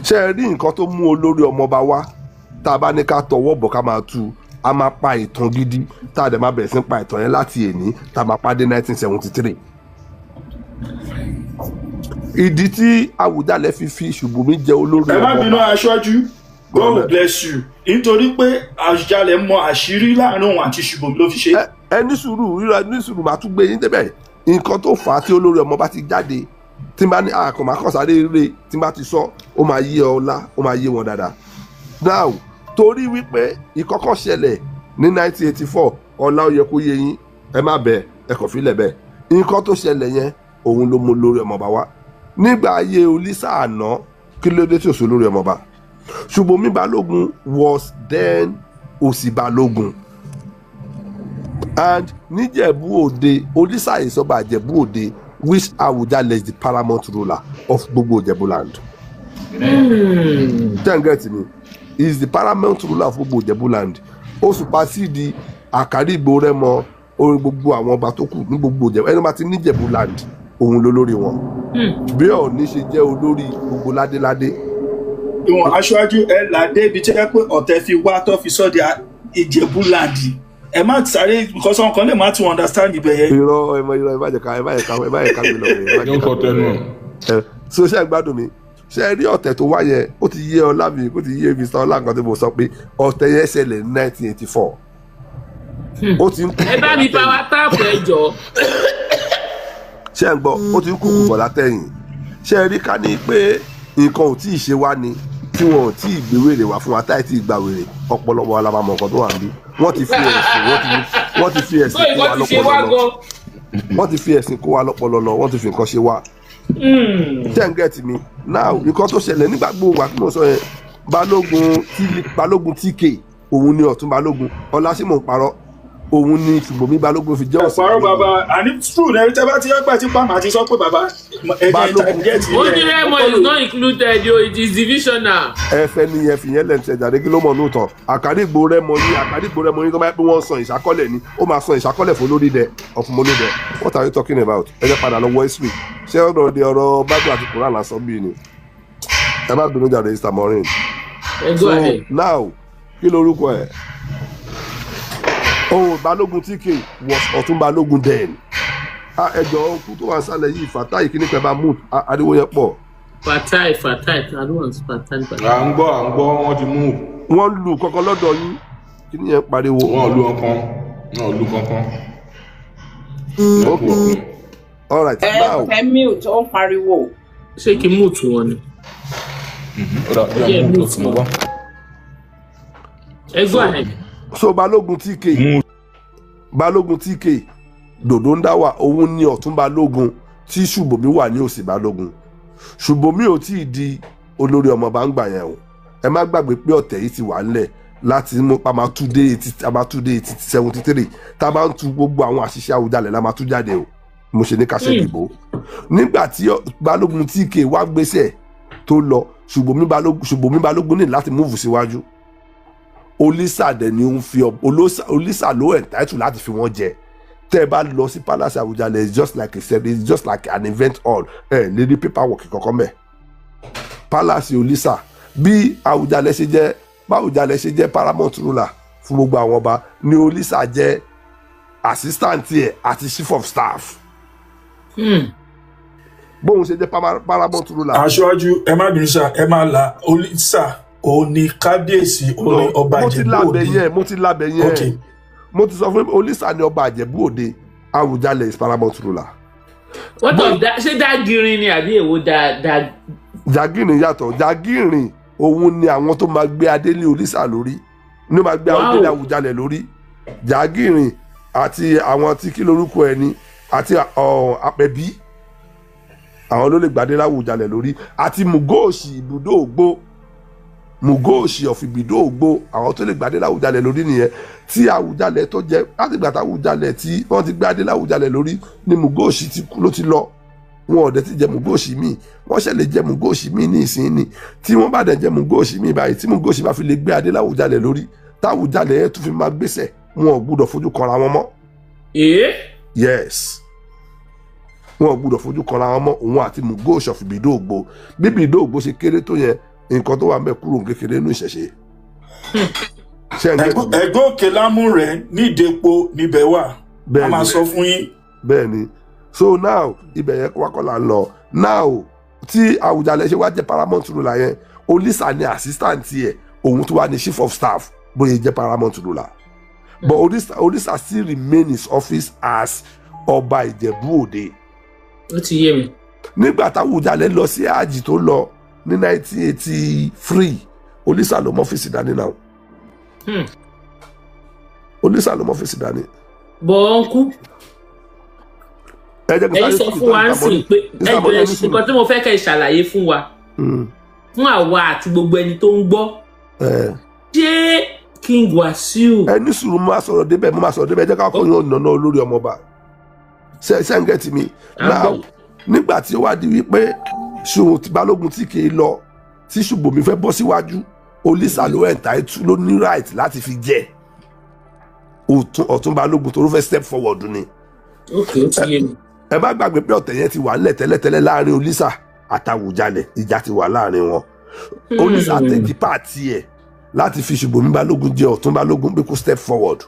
Speaker 10: ṣé ẹ rí nǹkan tó mú olórí ọmọọba wá tá a bá ní ká tọwọ́ bọ̀ ká máa tú a máa pa ìtàn gidi tá a dẹ̀ máa bẹ̀rẹ̀ sí pa ìtàn yẹn láti èní tá a máa pa dé 1973. ìdí tí Awujale fi Ṣùbọ́mi jẹ́ olórí
Speaker 9: ẹ má bínú aṣáájú God bless you nítorí pé Awujale mọ àṣírí láàrin òun àti Ṣùbọ́mi ló fi ṣe.
Speaker 10: ẹ ní sùúrù máa tún gbé yín débẹ̀ nǹkan tó fà á tí olórí ọmọ bá ti jáde tí n bá ní àkànmákànsáré rè tí n bá ti sọ ó máa yé ọlá ó máa yé wọn dáadáa. now torí wípé ìkọ́kọ́ ṣẹlẹ̀ ní 1984 ọlá ó yẹ kó yé yín ẹ má bẹ̀ ẹ kàn fílẹ̀ bẹ́ẹ̀ nǹkan tó ṣẹlẹ̀ yẹn òun ló mú lórí ọmọọba wá nígbà ayé Olísà àná kí ló dé tí ò sí lórí ọmọọba Ṣùbọ́mi Balógun was then Òsì Balógun and níjẹ̀bú òde Olísà ìsọba Ìjẹ̀bú òde which Awujale is the paramount ruler of gbogbo Ìjẹ̀bú land. Get me? He is the paramount ruler of gbogbo Ìjẹ̀bú land. Ó supersede Àkàrígbò Rẹ́mọ orí gbogbo àwọn ọba tó kù ní gbogbo Ìjẹ̀bú ẹni bá ti ní Ìjẹ̀bú land òun ló lórí wọn. Bí Ọọ̀ni ṣe jẹ́ olórí gbogbo ládéládé.
Speaker 9: Ìwọ̀n aṣáájú ẹ làdé ibi tí ẹ pé ọ̀tẹ̀ fi wá tó fi sọ́ di Ìjẹ̀bú land ẹ má sáré because wọn kan lè má tún understand ibẹ̀ yẹn.
Speaker 10: irọ́ ẹ má jẹ́ ká mi lọ rẹ̀.
Speaker 1: yóò kọ́ tẹnu ẹ̀.
Speaker 10: so ṣe gbádùn mi ṣe rí ọ̀tẹ̀ tó wáyẹ ó ti yé ọlá mi ó ti yé Mr. Ọlá nǹkan tí mo sọ pé ọ̀tẹ̀ yẹn ṣẹlẹ̀ ní 1984. ó ti ń kú.
Speaker 3: ẹ bá mi pa wá táàpù ẹ jọ.
Speaker 10: ṣe ń gbọ́ ó ti ń kú bọ̀ látẹ̀yìn ṣe rí ká ní pé nǹkan ò tí ì ṣe wá ni tí wọn ò tí ì gbé wèrè wá fún wa táì tí ì gba wèrè ọ̀pọ̀lọpọ̀ alábàámọ̀ nǹkan tó wà níbí wọ́n ti fi ẹ̀sìn kó wa lọ́pọ̀lọpọ̀ wọ́n ti fi ẹ̀sìn kó wa lọ́pọ̀lọpọ̀ wọ́n ti fi nǹkan ṣe wá. ten get me now nǹkan tó ṣẹlẹ̀ nígbà gbogbo àti mo sọ yẹn Balógun TK òun ni Ọ̀tún Balógun Ọlásímọ̀ parọ́ òun ni Ṣùbọ́mi Balógun fi jẹ́
Speaker 9: ọ̀sán. ọ̀pọ̀ bàbá àní true ní tẹ́ bá ti yẹ́pẹ́ tí pàmò àti sọ pé bàbá ẹ̀jẹ̀
Speaker 3: ó ní Rẹ́mọ is not included o it is divisional.
Speaker 10: ẹ fẹ́ ni ẹ fi yẹn lẹ́nu ṣẹ̀dá kí ló mọ̀ lóòótọ́ Àkàrígbò Rẹ́mọ yín tó máa pé wọ́n san ìṣàkọ́lẹ̀ ni ó máa san ìṣàkọ́lẹ̀ fún lórí dẹ ọ̀fùnmọ́lódẹ what are you talking about ẹ jẹ́ padà lọ wọ history ṣé ọ̀rọ̀ di ọ̀rọ̀ Bible àti Quran lásán bíi ni ẹ má bínú jáde Mr. Maureen.
Speaker 3: so
Speaker 10: now kí lorúkọ ẹ Balógun TK was Ọ̀tún Balógun then. ẹjọ́ kú tó wà sálẹ̀ yìí Fatai kí ní pẹ́ bá mú ariwo yẹn pọ̀.
Speaker 3: Fatai àdúrà Fatai.
Speaker 1: à ń gbọ́ wọ́n ti mú.
Speaker 10: wọ́n lu kankan lọ́dọ̀ yín kí ní yẹn pariwo.
Speaker 1: wọ́n lu kankan.
Speaker 10: okay all right now.
Speaker 8: ẹ mute ó ń pariwo.
Speaker 3: ṣé kí mute wọn ni. ẹ go ahead.
Speaker 10: so Balógun TK dòdò ń dá wà òun ní Ọ̀tún Balógun tí Ṣùbọ́mi wà ní Òsì Balógun Ṣùbọ́mi ò tí ì di olórí ọmọọba ń gbà yẹn o ẹ má gbàgbé pé ọ̀tẹ̀ yìí ti wà ńlẹ̀ láti mú pa máa tú dé 73 tá a bá ń tu gbogbo àwọn àṣìṣe Awujale la máa tú jáde o mo ṣe ní ká ṣe ìdìbò nígbà tí Balógun TK wá gbéṣẹ́ tó lọ Ṣùbọ́mi Balógun ní láti múùfù síwájú Olísà dẹ̀ ni ó ń fi Olísà ló entitled láti fi wọ́n jẹ tẹ́ ẹ bá lọ sí palace Awujale it's just like it's just like an event hall lady paperwork kankan mẹ́ palace Olísà bí Awujale ṣe jẹ́ paramount ruler fún gbogbo àwọn ọba ni Olísà jẹ́ assistant ẹ̀ àti chief of staff bóun ṣe jẹ́ paramount ruler.
Speaker 9: aṣáájú ẹ má bínú sá ẹ má la Olísà Oni kábíyèsí Oni ọba Ìjẹ̀bú Òde.
Speaker 10: mo ti lábẹ yẹn mo ti sọ fún Olísà ní ọba Ìjẹ̀bú Òde Awujale is paramount ruler.
Speaker 3: what of that ṣé Dágìrìn ni àbí èwo da.
Speaker 10: Jàgìrìn yàtọ̀ Jàgìrìn òun ni àwọn tó máa gbé adélé Olísà lórí ní ó máa gbé adélé Awujale lórí Jàgìrìn àti àwọn tí kí lorúkọ ẹni àti Àpẹ̀bí àwọn ló lè gbadé Awujale lórí àti Mùgóòṣì ibùdó ògbó Mùgóòṣì of ibùdó ògbó àwọn tó lè gbadé Awujale lórí nìyẹn tí Awujale tó jẹ láti gbàtà Awujale tí wọ́n ti gbadé Awujale lórí ni Mùgóòṣì ti kú ló ti lọ wọn ò dẹ̀ ti jẹ Mùgóòṣì míì wọ́n ṣẹ̀ lè jẹ Mùgóòṣì míì ní ìsìn ni tí wọ́n bá dẹ̀ jẹ Mùgóòṣì míì báyìí tí Mùgóòṣì bá fi lè gbé adé Awujale lórí táwùjalè yẹn tún fi máa gbèsè wọn ò gbúdọ̀ fojú kanra wọn mọ́. yes wọn ò gbúdọ̀ fojú kanra wọn mọ́ òun àti Mùgóòṣì of ibùdó ògbó bí ibùdó ògbó ṣe kéré tó yẹn nǹkan tó wà ń bẹ kúrò kékeré nínú ìṣẹ̀ṣe.
Speaker 9: ẹgbẹ́ òkè lámú rẹ̀ nídẹ̀ẹ́po níbẹ̀ wà a máa sọ fún yín.
Speaker 10: bẹ́ẹ̀ ni so now ibẹ̀ yẹn wákọ̀lá ń lọ now tí Awujale ṣe wá jẹ́ paramount ruler yẹn Olisa ni assistant yẹ òun tó wà ní chief of staff bóyá jẹ́ paramount ruler but Olisa still remain his office as ọba Ìjẹ̀bú Òde.
Speaker 3: ó ti yé mi.
Speaker 10: nígbà táwùjalè lọ sí àjì tó lọ ní 1983 Olisa ló mọ fèsì dání náà. Olisa ló mọ fèsì dání.
Speaker 3: bọ̀ ọ́nkú ẹ̀yin sọ fún wa ń sìn pé ẹ̀jọ̀ nǹkan tí mo fẹ́ kẹ́ ẹ ṣàlàyé fún wa fún àwa àti gbogbo ẹni tó ń gbọ́ ṣé King Wasiu.
Speaker 10: ẹ ní sùúrù mo máa sọ̀rọ̀ débẹ̀ jẹ́ ká kọ́ yóò nàná olórí ọmọọba ṣe ń gẹ̀tì mi náà nígbà tí ó wá di wípé ṣòwò tí Balógun tí kì í lọ tí Ṣùbọ́mi fẹ́ bọ́ síwájú Olisa ló entitled ló ní right láti fi jẹ Ọ̀tún Balógun tó ló fẹ́ step forward ni. ẹ má gbàgbé pé ọ̀tẹ̀ yẹn ti wà nílẹ̀ tẹ́lẹ̀tẹ́lẹ̀ láàrin Olisa àtàwùjalè ìjà ti wà láàrin wọn. Olisa tẹ̀jí pààtì ẹ̀ láti fi Ṣùbọ́mi Balógun jẹ Ọ̀tún Balógun pé kó step forward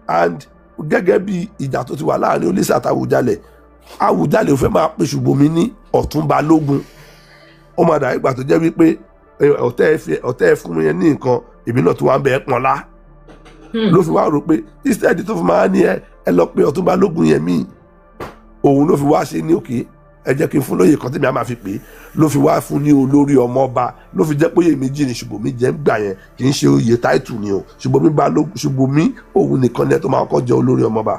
Speaker 10: and gẹ́gẹ́ bí ìjà tó ti wà láàrin Olisa àtàwùjalè Awujale ò fẹ́ máa pe Ṣùbọ́mi ní Ọ̀tún Balógun ó máa dà ìgbà tó jẹ́ wípé ọ̀tẹ̀ ẹ̀ fún mi yẹn ní nǹkan èmi náà tó wà ń bẹ̀ ẹ́ pọ́nlá ló fi wá rò pé instead tó fi máa ní ẹ lọ pé Ọ̀tún Balógun yẹn míì òun ló fi wá ṣe ní òkè ẹ jẹ́ kí n fún lóye kan tí mi á máa fi pè é ló fi wá fún ní olórí ọmọọba ló fi jẹ́ pé oyè méjì ni Ṣùbọ́mi jẹ́ ń gbà yẹn kì í ṣe oyè táìtù ni o Ṣùbọ́mi òun nìkan ni ẹ tó máa kọ́ jẹ́ olórí ọmọọba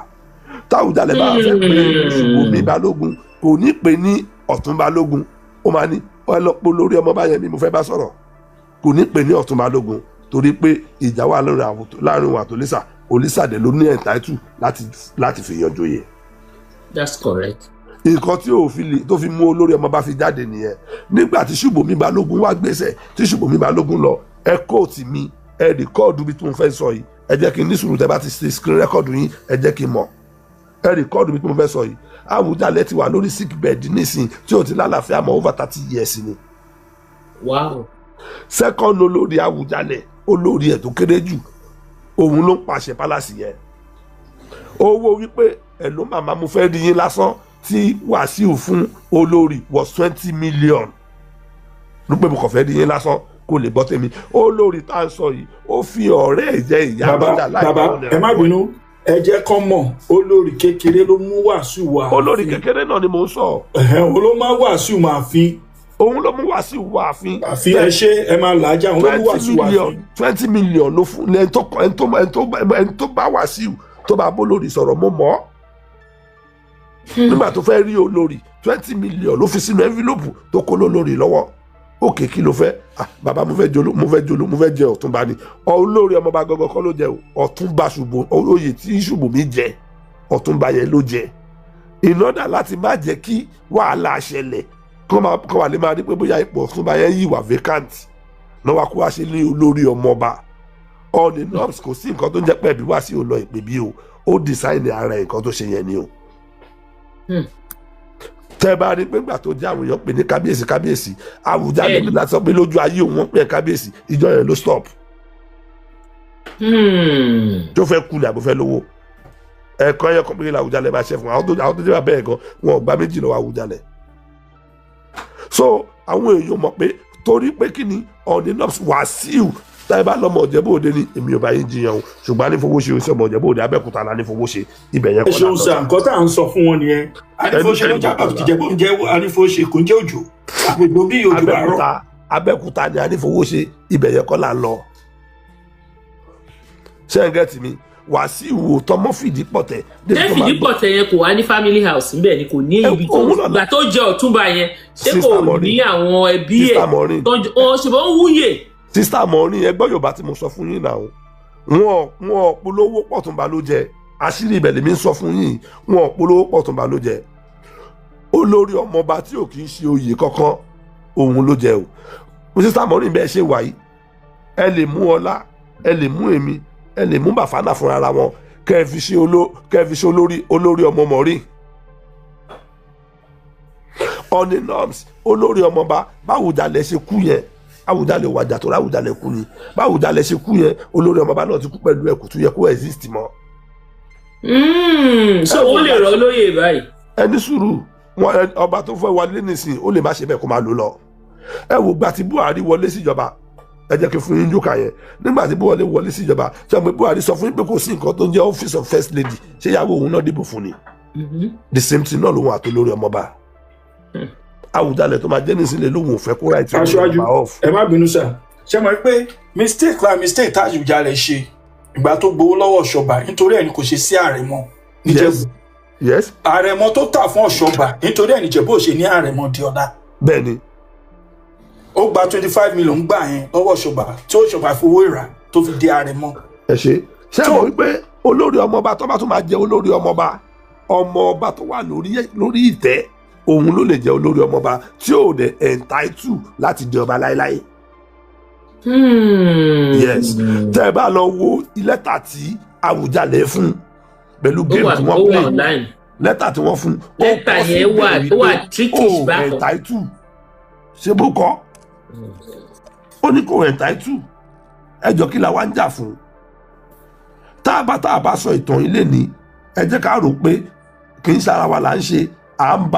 Speaker 10: táwùjalè bá fẹ́ pé Ṣùbọ́mi Balógun kò ní pè ní Ọ̀tún Balógun ó máa ní ẹ lọ pé olórí ọmọọba yẹn ni mo fẹ́ bá sọ̀rọ̀ kò ní pè ní Ọ̀tún Balógun torí pé ìjà wà láàrin òun àti Olisa dẹ̀ ló ní entitled láti fi yan joyè.
Speaker 3: That's correct.
Speaker 10: nǹkan tí tó fi mú olórí ọmọọba fi jáde nìyẹn nígbà tí Ṣùbọ́mi Balógun wá gbèsè tí Ṣùbọ́mi Balógun lọ ẹ kóòtù mi ẹ rìkọ́ọ̀dù bí tó ń fẹ́ sọ yìí ẹ jẹ́ kí n ní sùúrù tẹ́ bá ti ṣe screen record yín ẹ jẹ́ kí n mọ̀ ẹ rìkọ́ọ̀dù bí tó ń fẹ́ sọ yìí Awujale ti wà lórí sick bed nísìn tí ó ti lálàáfíà mọ́ over 30 years ni.
Speaker 3: Wow.
Speaker 10: second olórí Awujale olórí ẹ̀ tó kéré jù òun ló ń pàṣẹ pálásì yẹn owó wípé ẹ ló màmá mo fẹ́ rí yín lásán tí Wàsíù fún olórí was 20 million ló pé mo kàn fẹ́ rí yín lásán kó lè gbọ́ tèmi olórí tá à ń sọ yìí ó fi ọ̀rẹ́ ẹ̀ jẹ́ ìyá lọ́jà láì
Speaker 9: bàbá ẹ má bínú ẹ jẹ́ kán mọ̀ olórí kékeré ló mú Wàsíù wá.
Speaker 10: olórí kékeré náà ni mò ń sọ.
Speaker 9: òun ló má Wàsíù máa fi.
Speaker 10: òun ló mú Wàsíù wá àfin.
Speaker 9: àfi ẹ ṣe ẹ máa làájá òun ló mú Wàsíù wá àfin. 20 million ló fún ẹni tó bá Wàsíù tó bá bólórí sọ̀rọ̀ mo mọ̀ ọ́. nígbà tó fẹ́ rí olórí 20 million ló fi sínú envelope tó kó lólórí lọ́wọ́ òkè kí ló fẹ́ bàbá mo fẹ́ jẹ Ọ̀túnba ni olórí ọmọọba gọgọ kọ́ ló jẹ Ọ̀túnba Ṣùbọ́mi oyè tí Ṣùbọ́mi jẹ Ọ̀túnba yẹn ló jẹ ìnádà láti má jẹ́ kí wàhálà ṣẹlẹ̀ kọ́ wà lè máa rí pé bóyá ipò Ọ̀túnba yẹn yìí wà vacant náà wá kó wá ṣe lé olórí ọmọọba ọ̀nì nọ́ọ̀sì kò sí nǹkan tó ń jẹ́ pé ẹ̀bí wá sí òun lọ ìpè bí o ó design ara nǹkan tó ṣe yẹn ni o. tẹ́ bá rí pé gbà tó jẹ́ àwọn èèyàn pè ní kábíyèsí Awujale ní láti sọ pé lójú ayé òun wọ́n pè é kábíyèsí ìjọ yẹn ló stop. tó fẹ́ kulẹ̀ àbò fẹ́ lówó ẹ̀ẹ̀kan yẹn kọ́ pé Awujale máa ṣe fún àwọn tó jẹ́ bàbá ẹ̀ gan wọn ò gbá méjì lọ́wọ́ Awujale. so àwọn èèyàn mọ̀ pé torí pé kí ni ọ̀nì nọ́ọ̀sì Wàsíù táyé bá lọ́mọ Ìjẹ̀bú Òde ni èmi ò bá yín jiyàn o ṣùgbọ́n anífowóṣe oṣù ọmọ Ìjẹ̀bú Òde Abẹ́òkúta la anífowóṣe ibẹ̀ yẹn kọ́ la lọ. ṣé o ṣe nǹkan tá à ń sọ fún wọn nìyẹn anífowóṣe ló jábọ̀ Ìjẹ̀bú ń jẹ́ anífowóṣe kò ń jẹ́ òjò àgbègbè bí òjò bá rọ̀.
Speaker 10: Abẹ́òkúta ni anífowóṣe ibẹ̀ yẹn kọ́ la lọ. ṣé ẹ gẹ́tì mi Wàsíù tọmọ fìdí pọ̀tẹ́.
Speaker 3: fìdí pọ̀tẹ́ yẹn kò wá ní family house níbẹ̀ ni kò ní ibi tó gbà tó jẹ Ọ̀túnba yẹn ṣé kò ní àwọn ẹbí ẹ̀ tó ṣe bọ́ ń wúyè.
Speaker 10: Sista Mọ́rin ẹgbẹ́ Yorùbá tí mo sọ fún yín náà wọn polówó Ọ̀túnba ló jẹ àṣírí ibẹ̀ lèmi ń sọ fún yín wọn polówó Ọ̀túnba ló jẹ olórí ọmọọba tí ò kì í ṣe oyè kankan òun ló jẹ o Sista Mọ́rin bẹ́ẹ̀ ṣe wáyé ẹ lè mú Ọlá ẹ lè mú èmi ẹ lè mú Bàfánà fúnra ara wọn kẹ́ ẹ fi ṣe olórí ọmọ Mọ́rin ọ̀nì norms olórí ọmọọba báwo Awujale ṣe kú yẹn Awujale wàjà tó Awujale kú ni bá Awujale ṣe kú yẹn olórí ọmọọba náà ti kú pẹ̀lú ẹ̀kú tó yẹ kó exist mọ́.
Speaker 3: So wọ́n lè rọ lóyè báyìí.
Speaker 10: ẹni sùúrù wọn ọba tó fẹ́ wọlé nísìnyí ó lè má ṣe bẹ́ẹ̀ kó máa lò lọ. ẹ wo gbà tí Buhari wọlé síjọba ẹ jẹ́ kí fún yín jókà yẹn nígbà tí Buhari wọlé síjọba ṣé ọmọ Buhari sọ fún yín pé kò sí nǹkan tó ń jẹ́ office of first lady ṣé ìyàwó òun náà dìbò fún ni. The same thing náà lòun àti olórí ọmọọba. Awujale tó máa jẹ́ nísìnyí lòun ò fẹ́ kó right
Speaker 9: aṣáájú ẹ má bínú sá ṣe mọ̀ pé mistake tá Awujale ṣe ìgbà tó gbowó lọ́wọ́ Ọ̀ṣọ́bà nítorí ẹni kò ṣe sí àrẹ̀mọ níjẹ̀bú.
Speaker 10: Yes.
Speaker 9: àrẹ̀mọ tó tà fún Ọ̀ṣọ́bà nítorí ẹni Ìjẹ̀bú ò ṣe ní àrẹ̀mọ di ọ̀dà.
Speaker 10: bẹ́ẹ̀ni.
Speaker 9: ó gba 25 million gbà yẹn lọ́wọ́ Ọ̀ṣọ́bà tí Ọ̀ṣọ́bà fowó ìrà tó fi di àrẹ̀mọ.
Speaker 10: ẹ ṣe mọ̀ wípé olórí ọmọọba tó bá tún máa jẹ olórí ọmọọba tó wà lórí ìtẹ́ òun ló lè jẹ olórí ọmọọba tí ò dé entitled láti di ọba láéláé. Yes, tẹ́ ẹ bá lọ wo lẹ́tà tí Awujale fún pẹ̀lú géèmù tí wọ́n play lẹ́tà tí wọ́n fún.
Speaker 3: lẹ́tà yẹn wà trickish bákan.
Speaker 10: entitled ṣé bó kọ́ ó ní kò entitled ẹjọ́ kí la wá ń jà fún. tá a bá sọ ìtàn ilé ni ẹ jẹ́ ká rò pé kì í ṣara wa là ń ṣe à ń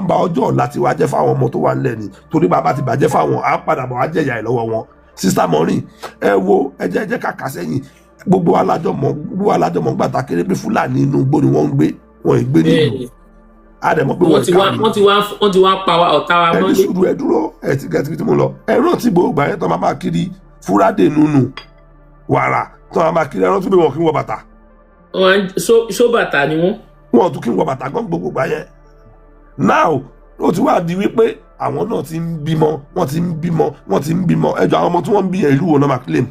Speaker 10: ba ọjọ́ ọ̀la tí wàá jẹ́ fáwọn ọmọ tó wà nílẹ̀ ni torí bàbá ti bàjẹ́ fáwọn à ń padà bọ̀ wá jẹ̀yà ẹ̀ lọ́wọ́ wọn. Sista Maureen ẹ wo ẹ jẹ́ ká kà sẹ́yìn gbogbo alájọmọ̀ gbàtà kéré bí Fúlàní inú igbó ni wọ́n ń gbé wọ́n ì gbé nílùú àdèmọ̀ pé wọ́n
Speaker 3: ti wá pa ọ̀tá wa mọ́lé.
Speaker 10: ẹni sùúrù ẹ dúró ẹ ti gẹ̀ẹ́tì tí mo lọ ẹ rántí gbogbo àyẹ̀ tó máa kiri fúrádé nùnù wàrà tó máa kiri ẹ rántí pé wọn kì í wọ bàtà.
Speaker 3: ṣó bàtà ni wọ́n.
Speaker 10: wọn tún kí n wọ bàtà gan gbogbo àyẹ̀ now ó ti wá di wípé àwọn náà ti ń bímọ wọ́n ti ń bímọ ẹjọ́ àwọn ọmọ tí wọ́n ń bí ìlú wo náà máa claim.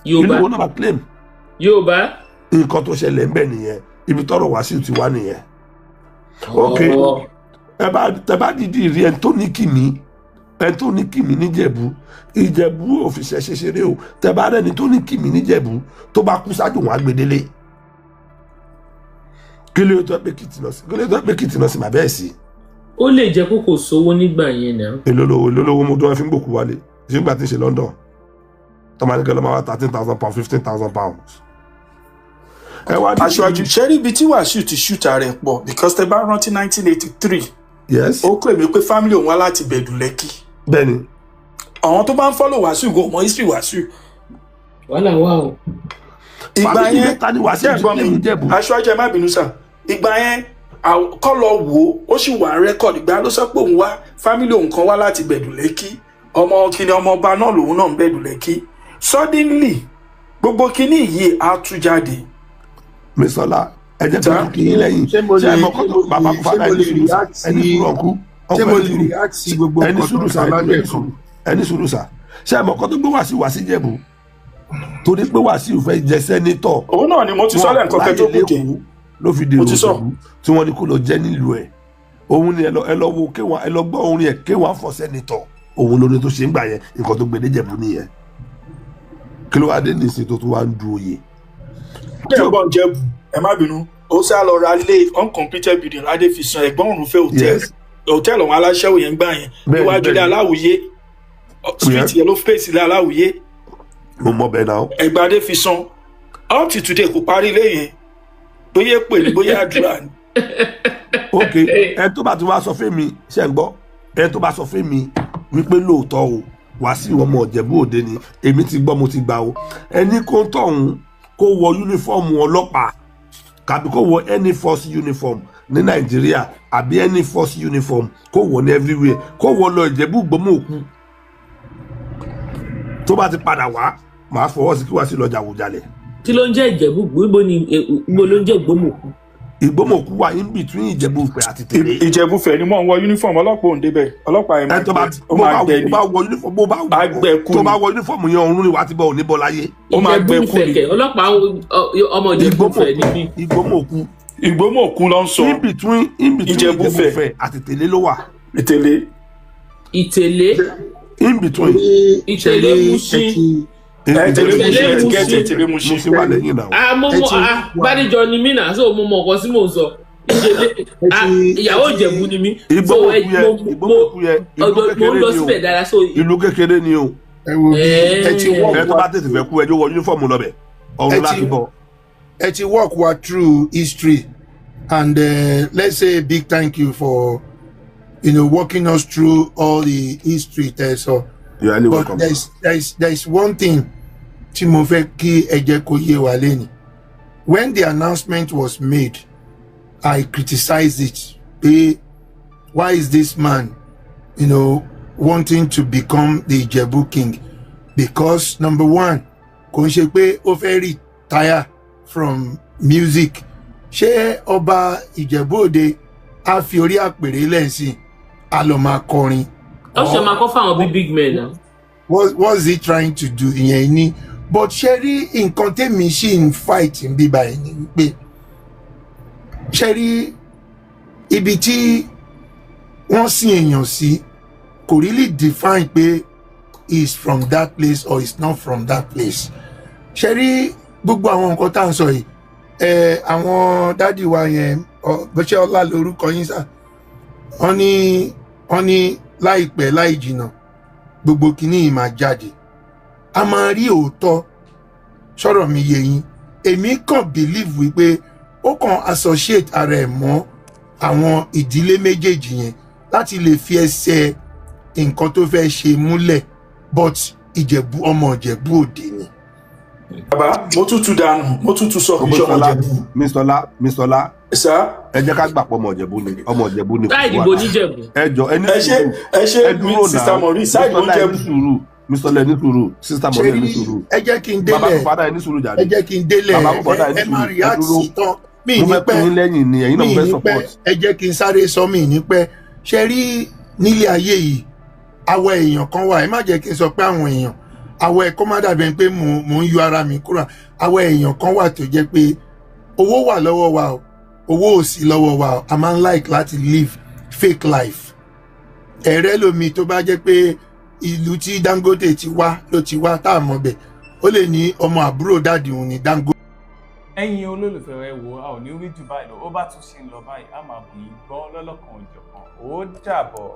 Speaker 10: ìlú wo náà máa claim.
Speaker 3: Yorùbá.
Speaker 10: nǹkan tó ṣẹlẹ̀ ń bẹ̀ nìyẹn ibi tọ́rọ̀ Wàsíù ti wá nìyẹn. ok ẹ bá dídì rí ẹni tó ní kìmí níjẹ̀bú Ìjẹ̀bú òfìsẹ́ ṣeṣeré o tẹ bá rẹni tó ní kìmí níjẹ̀bú tó bá kú ṣáájú wọn á gbedele. kí ló tó pé kìtìnà sí màbẹ́ ẹ̀ sí.
Speaker 3: ó lè jẹ́ kó kò sówó nígbà yẹn náà.
Speaker 10: èlólówó mo dún ẹ fi ń gbòkú wálé ṣé nígbà tí ń ṣe London tọ́mọdé ló máa wá 13,000 pounds 15,000 pounds.
Speaker 9: aṣáájú ṣẹ́rí ibi tí Wàsíù ti ṣùtà rẹ̀ pọ̀ because tẹ bá rántí 1983.
Speaker 10: Yes.
Speaker 9: ó pè mí pé family òun wá láti Bẹ̀dù Lẹ́kì.
Speaker 10: bẹ́ẹ̀ni.
Speaker 9: àwọn tó bá ń follow Wàsíù go mọ history Wàsíù.
Speaker 3: wàhálà wà o.
Speaker 9: ìgbà yẹn aṣáájú ẹ má bínú sà ìgbà yẹn kọ́ lọ wò ó sì wà rẹ́kọ̀dì ìgbà ló sọ pé òun wá family òun kan wá láti Bẹ̀dù Lẹ́kì ọmọ kìnìún ọmọ ọba náà lòun náà ń Bẹ̀dù Lẹ́kì suddenly gbogbo kìnìún yìí á tú jáde.
Speaker 10: Mísọ́lá ẹ jẹ́ tó kí yín lẹ́yìn ṣé ẹ mọ̀ kọ́ tó bàbá kó fàdá ẹni sùúrù ọ̀kú ẹni sùúrù sà ṣé ẹ mọ̀ kọ́ tó gbé Wàsíù wá sí Ìjẹ̀bú torí pé Wàsíù fẹ́ jẹ sẹ́nitọ̀.
Speaker 9: òun náà ni mo ti sọ lẹ́ǹkan kẹ́ tó kù jẹ́
Speaker 10: ló fi dèrò Ìjẹ̀bú tí wọ́n ní kó lọ jẹ́ nílùú ẹ̀ òun ni ẹ lọ wo kéwọn ẹ lọ gbọ́ orin ẹ̀ kéwọn fọ sẹ́nitọ̀ òun lórí tó ṣe ń gbà yẹn nǹkan tó gbé dé Ìjẹ̀bú nìyẹn kí ló wá dé nìsín tó tún wá ń du oyè.
Speaker 9: kí ẹ gbọ́n Ìjẹ̀bú ẹ má bínú ó sá lọ ra lé uncompleted building ládé fi san ẹ̀gbọ́n òun fẹ́ hòtẹ́ẹ̀lì àwọn aláṣẹ́wò yẹn gbà yẹn níwájú ilé Aláwùyé street yẹn ló fèsì ilé Aláwùyé.
Speaker 10: mo mọ bẹ́ẹ̀ náà.
Speaker 9: ẹgbàdé fi san up to today kò parí ilé yẹn bóyá pè ní bóyá àdúrà ni.
Speaker 10: ok ẹ tó bá ti wá sọ fún mi ṣe ń gbọ́ ẹ tó bá sọ fún mi wípé lóòótọ́ o Wàsíù ọmọ Ìjẹ̀bú Òde ni èmi ti gbọ́ mo ti gbà o ẹni kó ń tọ̀hún kó wọ yúnífọ́ọ̀mù ọlọ́pàá kàbí kó wọ any force uniform ní Nàìjíríà àbí any force uniform kó wọ ní everywhere kó wọ lọ Ìjẹ̀bú Gbómòkú tó bá ti padà wá màá fọwọ́ sí kí Wàsíù lọ jà Awujale.
Speaker 3: kí ló ń jẹ́ Ìjẹ̀bú ibo ló ń jẹ́ Gbómòkú.
Speaker 10: Ìgbómòkú wà in between Ìjẹ̀bú-Ifẹ̀ àti Tèlé.
Speaker 9: Ìjẹ̀bú-Ifẹ̀ ni mò ń wọ uniform ọlọ́pàá òǹdè bẹ́ẹ̀ ọlọ́pàá ẹ̀ máa gbẹ ni.
Speaker 10: bó bá wọ uniform tó bá wọ uniform yẹn ọ̀run ni wà á ti bọ̀ òní bọ̀ láyé.
Speaker 9: ó máa gbẹ kú ni.
Speaker 3: ọlọ́pàá ọmọ Ìjẹ̀bú-Ifẹ̀ ni mí.
Speaker 9: Ìgbómòkú ló ń sọ.
Speaker 10: in between Ìjẹ̀bú-Ifẹ̀ àti Tèlé ló wà.
Speaker 3: Ìtèlé.
Speaker 10: in between.
Speaker 3: Ìtèlé Mùṣín.
Speaker 10: Musi wà lẹ́yìn náà.
Speaker 3: Bádìjọ ni mí náà so mo mọ nǹkan tí mò ń sọ ìyàwó Ìjẹ̀bú ni mí.
Speaker 10: Ìgbò
Speaker 3: lọ síbẹ̀ dára so.
Speaker 10: Ìlú kékeré ni o.
Speaker 7: ẹ wo bí ẹ ti
Speaker 10: ẹ tó bá tètè fẹ́ kú ẹjọ́ wọ yúnífọ̀mù lọ́bẹ̀ ọ̀run láti bọ̀.
Speaker 7: ẹ ti walk wa through history and let's say a big thank you for walking us through all the history there. So
Speaker 10: you are
Speaker 7: but
Speaker 10: welcome.
Speaker 7: there's one thing tí mo fẹ́ kí ẹ jẹ́ kó yé wa lẹ́ni. When the announcement was made, I criticized it. Why is this man, wanting to become the Ijebu king? Because number one, kò ń ṣe pé ó fẹ́ retire from music. Ṣé ọba Ìjẹ̀bú Òde á fi orí àpèrè lẹ́sìn á lọ máa kọrin?
Speaker 3: Ó ṣe máa kọ́ fáwọn big men náà.
Speaker 7: What's he trying to do? Ìyẹn ni. But Sherry nǹkan tèmi ṣì ń fight ń bíbá ẹ̀ ni wípé Sherry ibi tí wọ́n sin èèyàn sí kò really define pé he is from that place or is not from that place. Sherry gbogbo àwọn nǹkan tá à ń sọ yìí àwọn dádì wa yẹn bọ́sẹ̀ ọlá lórúkọ yín sá wọ́n ní láìpẹ́ láì jìnnà gbogbo kìíní yìí máa jáde. A máa rí òótọ́ sọ̀rọ̀ mi yé yín. Èmi kàn believe wípé ó kàn associate ara ẹ̀ mọ́ àwọn ìdílé méjèèjì yẹn láti lè fi ẹsẹ̀ nǹkan tó fẹ́ ṣe múlẹ̀ but Ìjẹ̀bú ọmọ Ìjẹ̀bú Òde ni.
Speaker 9: Bàbá mo tútù dànù mo tútù sọ kì í ṣe ọmọ Ìjẹ̀bú.
Speaker 10: Mr. Ọlá
Speaker 9: sá
Speaker 10: ẹ jẹ́ ká gbà pọ̀ ọmọ Ìjẹ̀bú ni ọmọ Ìjẹ̀bú ni.
Speaker 3: láì dìbò níjẹ̀bú.
Speaker 10: ẹ jọ ẹni
Speaker 9: ẹ ṣe sista mori sáà ìbò Ìjẹ̀bú.
Speaker 10: Mr. Lẹ ní sùúrù sister Mori ní sùúrù.
Speaker 7: Ẹ jẹ́ kí n délẹ̀
Speaker 10: bàbá fada ní sùúrù jáde.
Speaker 7: ẹ jẹ́ kí n délẹ̀ ẹ má react sí tán mi ní pẹ́ ẹ jẹ́ kí n sáré sọ mi ní pẹ́ ṣe rí nílé ayé yìí àwọ̀ èèyàn kan wà ẹ má jẹ́ kí n sọ pé àwọn èèyàn àwọ̀ ẹ̀ kó má dàbí pé mò ń yọ ara mi kúrò àwọ̀ èèyàn kan wà tó jẹ́ pé owó wà lọ́wọ́ wa o owó ò sí lọ́wọ́ wa o a máa ń like láti live fake life ẹ̀rẹ́ lomi tó bá jẹ́ pé ìlú tí Dangote ti wá ló ti wá tá a mọ̀ bẹ̀ ó lè ní ọmọ àbúrò dáàdì òun ní Dangote.
Speaker 2: Ẹ̀yin olólùfẹ́ ẹ wò a ò ní rí jù báyìí lọ ó bá tún ṣe ń lọ báyìí a máa bù yín gbọ́ lọ́lọ́kan òjọ̀kan ó dàbọ̀.